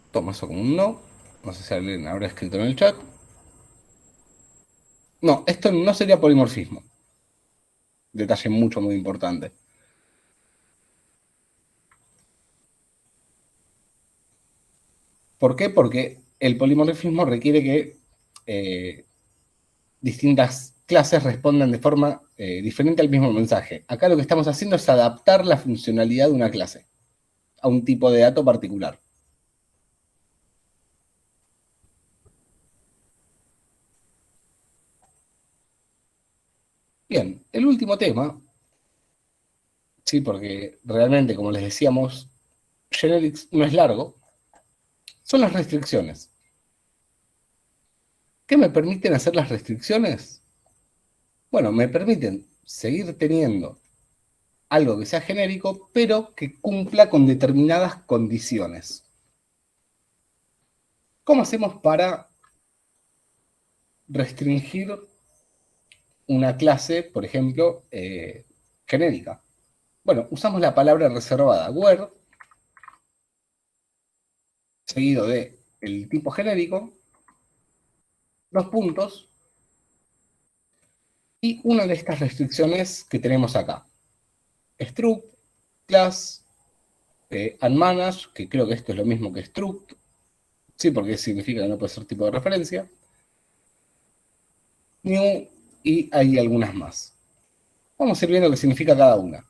Tomo eso como un no. No sé si alguien habrá escrito en el chat. No, esto no sería polimorfismo. Detalle muy importante. ¿Por qué? Porque el polimorfismo requiere que distintas clases respondan de forma diferente al mismo mensaje. Acá lo que estamos haciendo es adaptar la funcionalidad de una clase a un tipo de dato particular. Bien, el último tema, sí, porque realmente, como les decíamos, generics no es largo, son las restricciones. ¿Qué me permiten hacer las restricciones? Bueno, me permiten seguir teniendo algo que sea genérico, pero que cumpla con determinadas condiciones. ¿Cómo hacemos para restringir una clase, por ejemplo, genérica? Bueno, usamos la palabra reservada, where, seguido de el tipo genérico, dos puntos, y una de estas restricciones que tenemos acá. Struct, class, unmanaged, que creo que esto es lo mismo que struct, sí, porque significa que no puede ser tipo de referencia. New, y hay algunas más. Vamos a ir viendo qué significa cada una.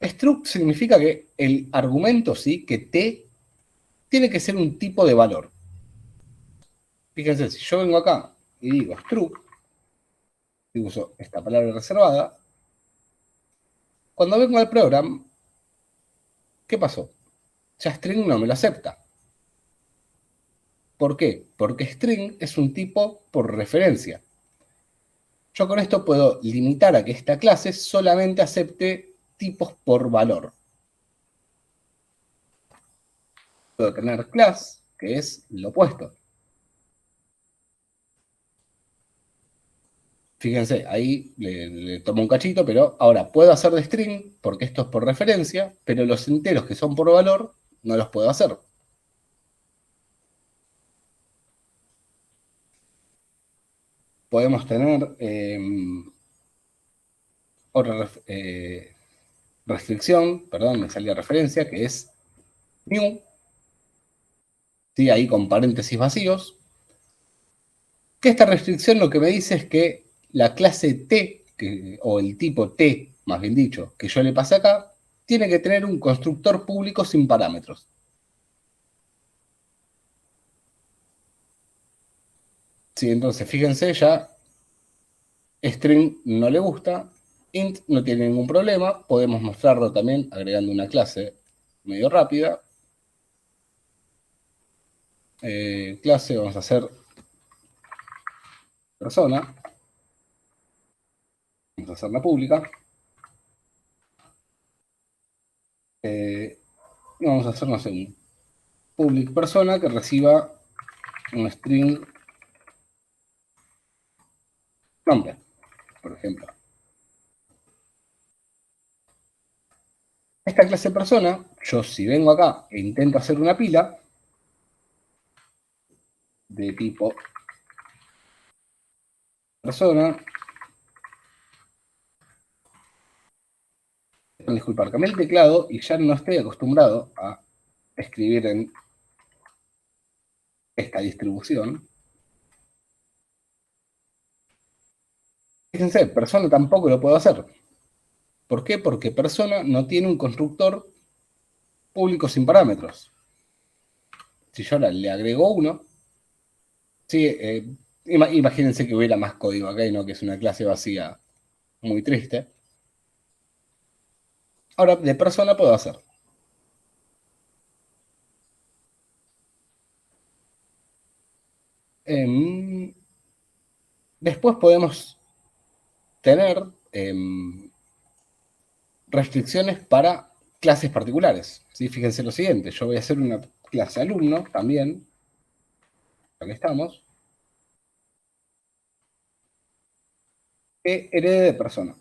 Struct significa que el argumento, sí, que t, tiene que ser un tipo de valor. Fíjense, si yo vengo acá y digo struct, y uso esta palabra reservada, cuando vengo al program, ¿qué pasó? Ya string no me lo acepta. ¿Por qué? Porque string es un tipo por referencia. Yo con esto puedo limitar a que esta clase solamente acepte tipos por valor. Puedo tener class, que es lo opuesto. Fíjense, ahí le tomo un cachito, pero ahora puedo hacer de string, porque esto es por referencia, pero los enteros que son por valor, no los puedo hacer. Podemos tener otra restricción, perdón, me salía referencia, que es new, ¿sí? Ahí con paréntesis vacíos. Que esta restricción lo que me dice es que la clase T, o el tipo T, más bien dicho, que yo le pasé acá, tiene que tener un constructor público sin parámetros. Sí, entonces fíjense ya, string no le gusta, int no tiene ningún problema, podemos mostrarlo también agregando una clase medio rápida. Clase, vamos a hacer persona, vamos a hacerla pública. Y vamos a hacer, no sé, public persona que reciba un string nombre, por ejemplo. Esta clase persona, yo si vengo acá e intento hacer una pila de tipo persona, disculpar, cambié el teclado y ya no estoy acostumbrado a escribir en esta distribución. Fíjense, persona tampoco lo puedo hacer. ¿Por qué? Porque persona no tiene un constructor público sin parámetros. Si yo ahora le agrego uno, sí, imagínense que hubiera más código acá y no que es una clase vacía muy triste. Ahora, de persona puedo hacer. Después podemos tener restricciones para clases particulares. ¿Sí? Fíjense lo siguiente, yo voy a hacer una clase alumno también. Aquí estamos. Que herede de persona.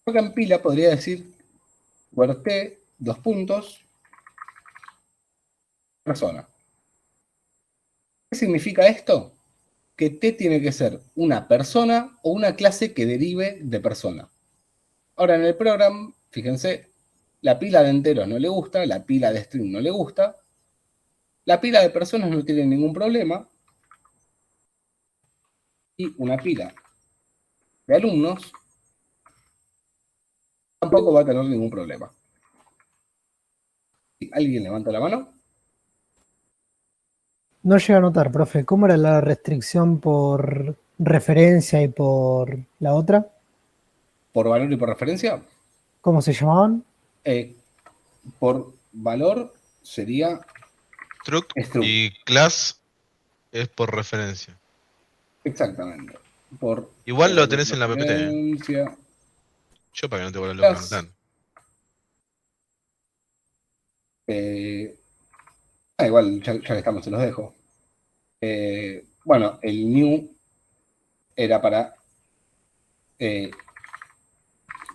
Acá en pila podría decir t, dos puntos, persona. ¿Qué significa esto? Que T tiene que ser una persona o una clase que derive de persona. Ahora en el programa, fíjense, la pila de enteros no le gusta, la pila de string no le gusta, la pila de personas no tiene ningún problema, y una pila de alumnos tampoco va a tener ningún problema. ¿Alguien levanta la mano? No llega a notar, profe, ¿cómo era la restricción por referencia y por la otra? ¿Por valor y por referencia? ¿Cómo se llamaban? Por valor sería Struct struct. y class es por referencia. Exactamente. Igual lo tenés en la PPT. referencia. Yo para que no te vuelvas loco Class. anotando. Igual ya que estamos, se los dejo. Bueno, el new era para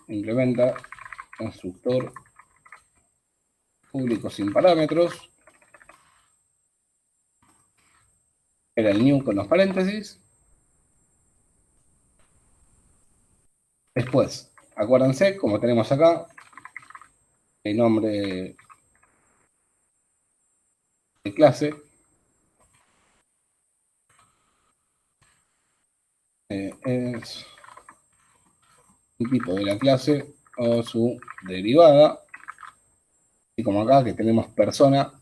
implementa constructor público sin parámetros. Era el new con los paréntesis. Después, acuérdense, como tenemos acá, el nombre de clase es el tipo de la clase o su derivada. Y como acá que tenemos persona,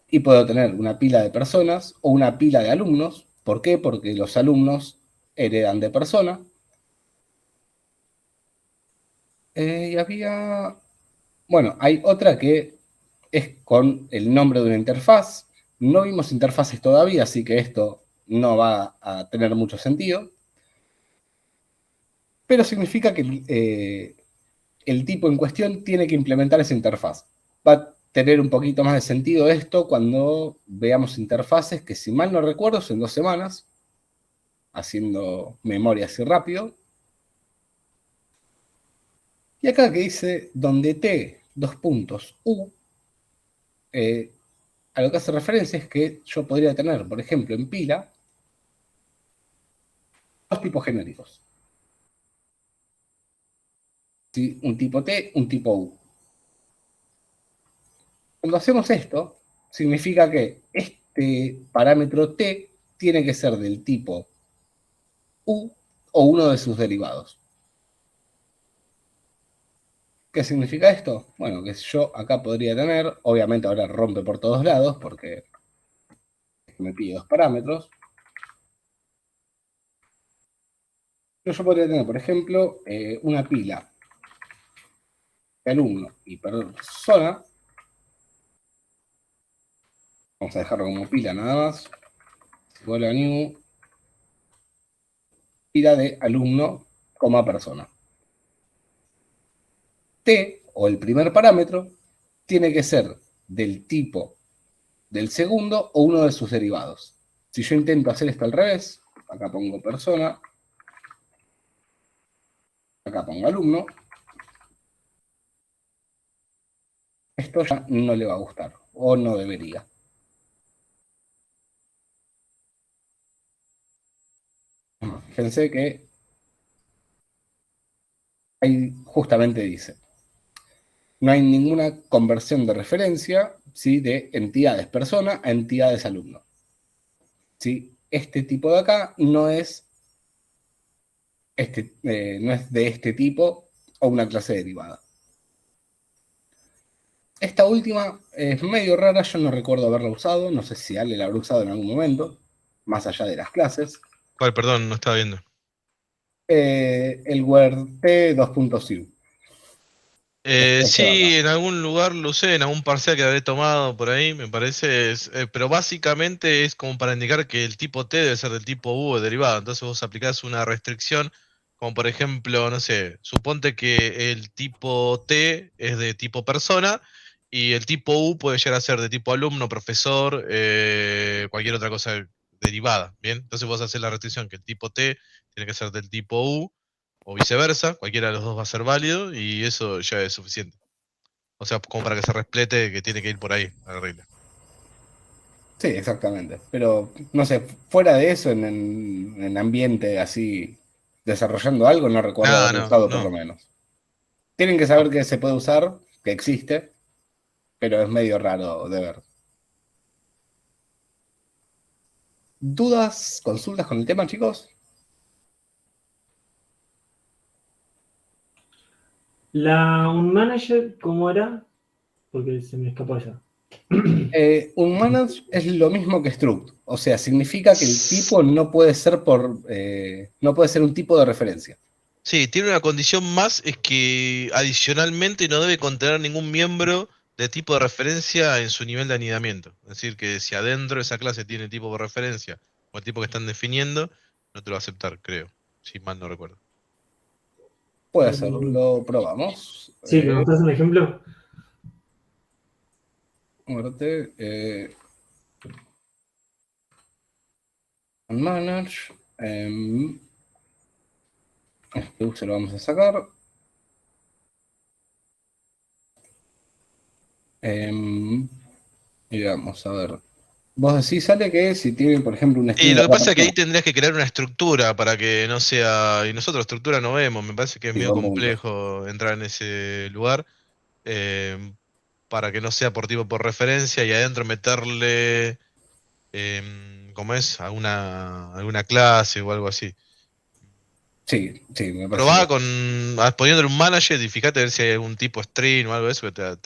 y puedo tener una pila de personas o una pila de alumnos. ¿Por qué? Porque los alumnos heredan de persona. Y había... Bueno, hay otra que es con el nombre de una interfaz. No vimos interfaces todavía, así que esto no va a tener mucho sentido. Pero significa que el tipo en cuestión tiene que implementar esa interfaz. Va a tener un poquito más de sentido esto cuando veamos interfaces que, si mal no recuerdo, son 2 semanas, haciendo memoria así rápido. Y acá que dice donde t, dos puntos, u, a lo que hace referencia es que yo podría tener, por ejemplo, en pila, 2 tipos genéricos. ¿Sí? Un tipo t, un tipo u. Cuando hacemos esto, significa que este parámetro t tiene que ser del tipo u o uno de sus derivados. ¿Qué significa esto? Bueno, que yo acá podría tener, obviamente ahora rompe por todos lados porque me pide 2 parámetros. Pero yo podría tener, por ejemplo, una pila de alumno y persona. Vamos a dejarlo como pila nada más. Igual a new tira de alumno, coma persona. T, o el primer parámetro, tiene que ser del tipo del segundo o uno de sus derivados. Si yo intento hacer esto al revés, acá pongo persona, acá pongo alumno, esto ya no le va a gustar, o no debería. Fíjense que ahí justamente dice, no hay ninguna conversión de referencia, ¿sí?, de entidades persona a entidades alumno. ¿Sí? Este tipo de acá no es de este tipo o una clase derivada. Esta última es medio rara, yo no recuerdo haberla usado, no sé si Ale la habrá usado en algún momento, más allá de las clases. ¿Cuál? Perdón, no estaba viendo. El WordT 2.0. Sí, en algún lugar lo usé, en algún parcial que habré tomado por ahí, me parece, pero básicamente es como para indicar que el tipo T debe ser del tipo U o derivado, entonces vos aplicás una restricción, como por ejemplo, no sé, suponte que el tipo T es de tipo persona y el tipo U puede llegar a ser de tipo alumno, profesor, cualquier otra cosa derivada, ¿bien? Entonces vos haces la restricción que el tipo T tiene que ser del tipo U o viceversa, cualquiera de los dos va a ser válido y eso ya es suficiente. O sea, como para que se resplete que tiene que ir por ahí la regla. Sí, exactamente. Pero, no sé, fuera de eso, en ambiente así, desarrollando algo, no recuerdo haberlo usado por lo menos. Tienen que saber que se puede usar, que existe, pero es medio raro de ver. ¿Dudas, consultas con el tema, chicos? Un manager, ¿cómo era? Porque se me escapó ya. Un manage es lo mismo que struct, o sea, significa que el tipo no puede ser no puede ser un tipo de referencia. Sí, tiene una condición más, es que adicionalmente no debe contener ningún miembro de tipo de referencia en su nivel de anidamiento. Es decir, que si adentro de esa clase tiene tipo de referencia o el tipo que están definiendo, no te lo va a aceptar, creo, si mal no recuerdo. Puede ser, lo probamos. Sí, ¿me mostrás un ejemplo? Muerte. Manage. Este se lo vamos a sacar. Y vamos a ver. Vos decís, sale que si tiene, por ejemplo, un Y string. lo que pasa es que ahí tendrías que crear una estructura para que no sea. Y nosotros estructura no vemos, me parece que es Sí, medio buen punto. complejo entrar en ese lugar. Para que no sea por tipo por referencia y adentro meterle. ¿Cómo es? Alguna clase o algo así. Sí, sí, me parece. Probá poniéndole un manager y fíjate a ver si hay algún tipo string o algo de eso. Que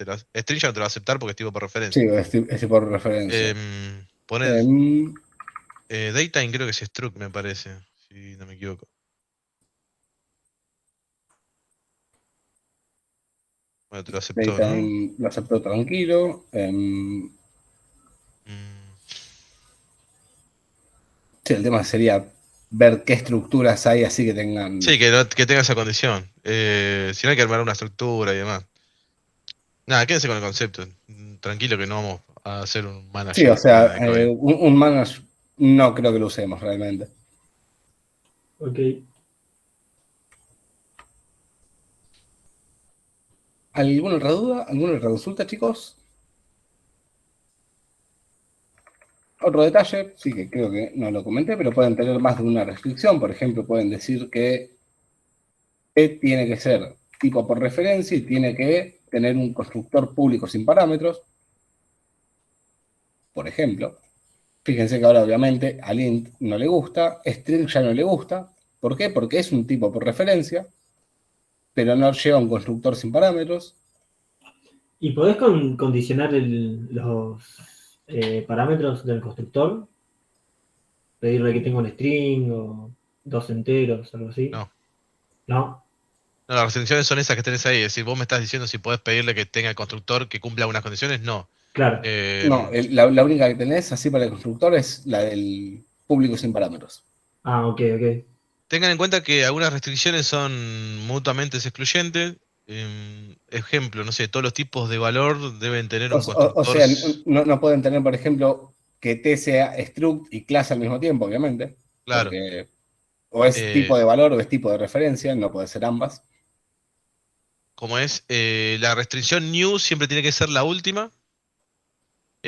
string ya no te lo va a aceptar porque es tipo por referencia. Sí, es tipo por referencia. Poner datetime creo que es struct, me parece, si no me equivoco. Bueno, te lo aceptó, ¿no? Lo aceptó tranquilo. Sí, el tema sería ver qué estructuras hay así que tengan. Sí, que tenga esa condición. Si no hay que armar una estructura y demás. Nada, quédense con el concepto. Tranquilo que no vamos a hacer un manager. Sí, o sea, de código. un manager no creo que lo usemos realmente. Ok. ¿Alguna otra duda? ¿Alguna otra consulta, chicos? Otro detalle, sí que creo que no lo comenté, pero pueden tener más de una restricción. Por ejemplo, pueden decir que tiene que ser tipo por referencia y tiene que tener un constructor público sin parámetros. Por ejemplo, fíjense que ahora obviamente a int no le gusta, string ya no le gusta. ¿Por qué? Porque es un tipo por referencia, pero no lleva un constructor sin parámetros. ¿Y podés condicionar los parámetros del constructor? Pedirle que tenga un string o dos enteros, algo así. No. ¿No? No, las restricciones son esas que tenés ahí. Es decir, vos me estás diciendo si podés pedirle que tenga el constructor que cumpla unas condiciones. No. Claro. No, la única que tenés así para el constructor es la del público sin parámetros. Ah, ok. Tengan en cuenta que algunas restricciones son mutuamente excluyentes. Ejemplo, no sé, todos los tipos de valor deben tener un O constructor. sea, no pueden tener, por ejemplo, que T sea struct y clase al mismo tiempo, obviamente. Claro. Porque o es eh, tipo de valor o es tipo de referencia, no puede ser ambas. como es, la restricción new siempre tiene que ser la última.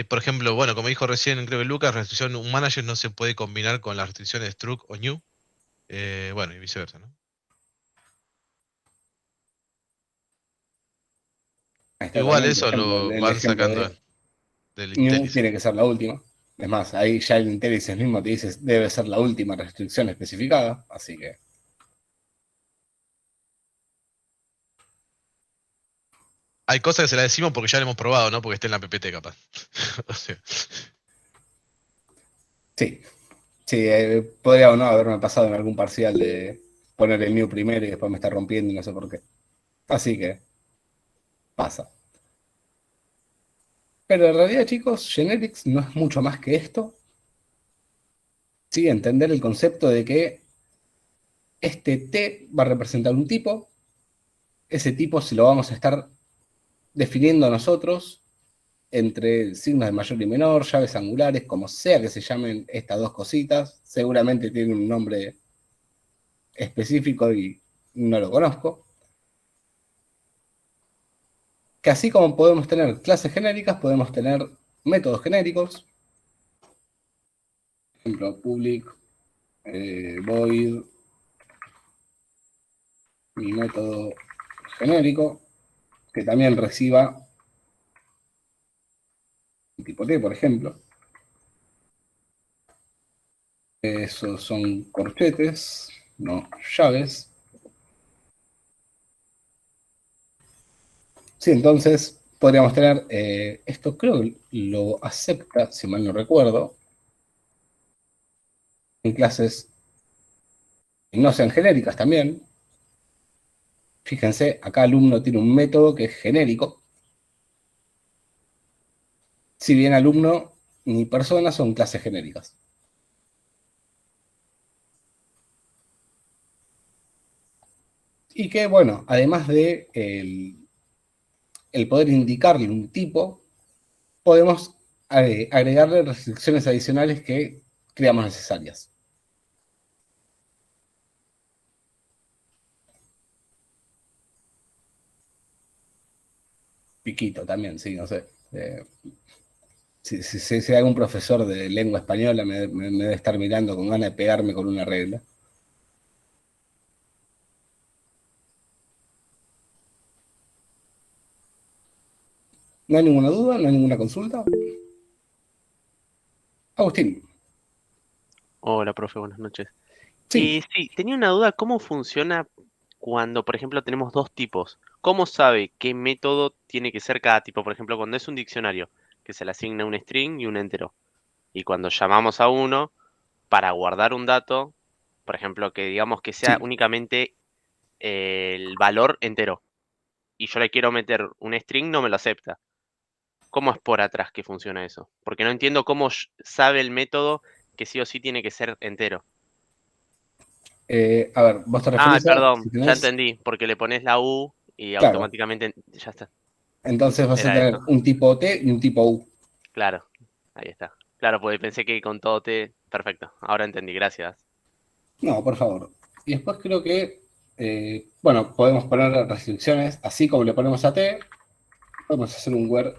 Por ejemplo, bueno, como dijo recién, creo que Lucas, restricción un manager no se puede combinar con las restricciones struct o new. Bueno, y viceversa, ¿no? Ahí está Igual también, por eso ejemplo, lo el van ejemplo sacando de del new IntelliSense. tiene que ser la última. Es más, ahí ya el IntelliSense mismo te dice debe ser la última restricción especificada, así que Hay cosas que se las decimos porque ya lo hemos probado, ¿no? Porque está en la PPT capaz. O sea, sí. Sí, podría o no haberme pasado en algún parcial de poner el new primero y después me está rompiendo y no sé por qué. Así que pasa. Pero en realidad, chicos, Genetics no es mucho más que esto. Sí, entender el concepto de que este T va a representar un tipo, ese tipo se lo vamos a estar definiendo nosotros entre signos de mayor y menor, llaves angulares, como sea que se llamen estas dos cositas. Seguramente tienen un nombre específico y no lo conozco. Que así como podemos tener clases genéricas, podemos tener métodos genéricos. Por ejemplo, public, void, mi método genérico, que también reciba un tipo T, por ejemplo. Esos son corchetes, no llaves. Sí, entonces podríamos tener, esto creo que lo acepta, si mal no recuerdo, en clases que no sean genéricas también. Fíjense, acá alumno tiene un método que es genérico. Si bien alumno ni persona son clases genéricas. Y que, bueno, además de el poder indicarle un tipo, podemos agregarle restricciones adicionales que creamos necesarias. Piquito también, sí, no sé. Si hay algún profesor de lengua española me debe estar mirando con ganas de pegarme con una regla. ¿No hay ninguna duda? ¿No hay ninguna consulta? Agustín. Hola, profe, buenas noches. Sí. Sí, tenía una duda, ¿cómo funciona cuando, por ejemplo, tenemos dos tipos? ¿Cómo sabe qué método tiene que ser cada tipo? Por ejemplo, cuando es un diccionario, que se le asigna un string y un entero. Y cuando llamamos a uno para guardar un dato, por ejemplo, que digamos que sea Sí. únicamente el valor entero, y yo le quiero meter un string, no me lo acepta. ¿Cómo es por atrás que funciona eso? Porque no entiendo cómo sabe el método que sí o sí tiene que ser entero. A ver, vos te Ah, referís a, si perdón, ya tenés, entendí, porque le pones la U y claro, automáticamente ya está. entonces vas a ¿Era tener eso? un tipo T y un tipo U. Claro, ahí está. Claro, porque pensé que con todo T, perfecto. Ahora entendí, gracias. No, por favor. Y después creo que, bueno, podemos poner restricciones, así como le ponemos a T, podemos hacer un where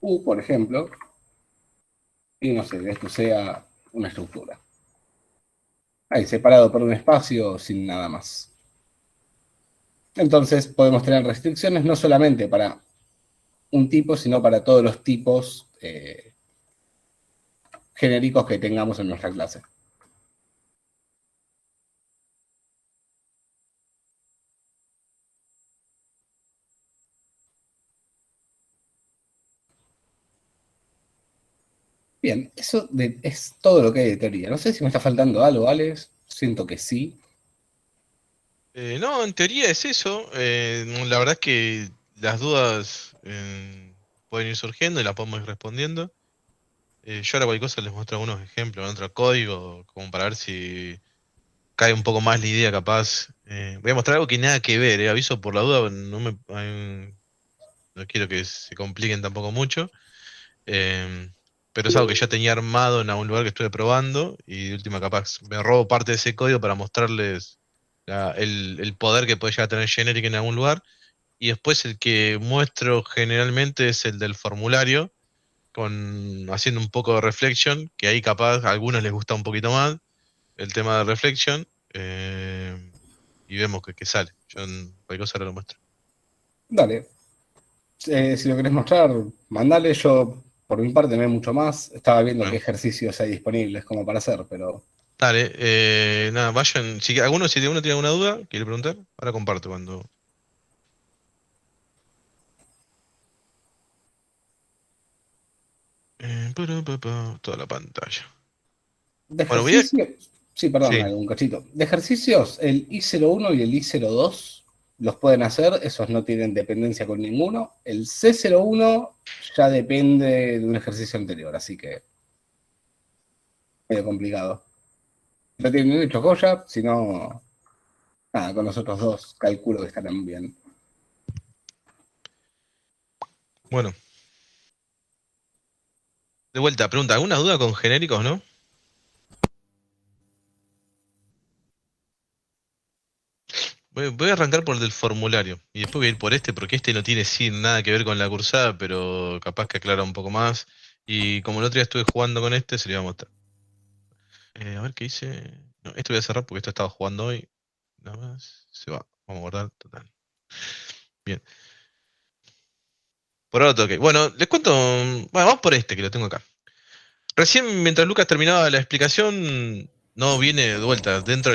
U, por ejemplo, y no sé, esto sea una estructura. Ahí, separado por un espacio sin nada más. Entonces podemos tener restricciones no solamente para un tipo, sino para todos los tipos genéricos que tengamos en nuestra clase. Bien, eso es todo lo que hay de teoría. No sé si me está faltando algo, Alex. Siento que sí. No, en teoría es eso. La verdad es que las dudas pueden ir surgiendo y las podemos ir respondiendo. Yo ahora cualquier cosa les muestro algunos ejemplos en otro código, como para ver si cae un poco más la idea capaz. Voy a mostrar algo que nada que ver, aviso por la duda, no quiero que se compliquen tampoco mucho. Pero es algo que ya tenía armado en algún lugar que estuve probando y de última capaz me robo parte de ese código para mostrarles el poder que puede llegar a tener Generic en algún lugar. Y después el que muestro generalmente es el del formulario, haciendo un poco de reflection, que ahí capaz a algunos les gusta un poquito más el tema de reflection, y vemos que sale. Yo en cualquier cosa ahora lo muestro. Dale. Si lo querés mostrar, mandale. Yo, por mi parte, no hay mucho más. Estaba viendo qué ejercicios hay disponibles como para hacer, pero... Dale, nada, vayan. Si uno tiene alguna duda, quiere preguntar, ahora comparto cuando. Toda la pantalla. De Bueno, ejercicio... Sí, perdón, Sí. algún cachito. De ejercicios, el I01 y el I02 los pueden hacer, esos no tienen dependencia con ninguno. El C01 ya depende de un ejercicio anterior, así que medio complicado. No tienen hecho joya, sino nada, con los otros dos calculo que estarán bien. Bueno. De vuelta, pregunta, ¿alguna duda con genéricos, no? Voy a arrancar por el del formulario y después voy a ir por este porque este no tiene nada que ver con la cursada, pero capaz que aclara un poco más. Y como el otro día estuve jugando con este, se lo iba a mostrar. A ver qué hice. No, esto voy a cerrar porque esto estaba jugando hoy. Nada más. Se va. Vamos a guardar. Total. Bien. Por ahora todo ok. Bueno, les cuento. Bueno, vamos por este que lo tengo acá. Recién, mientras Lucas terminaba la explicación, no viene de vuelta. Dentro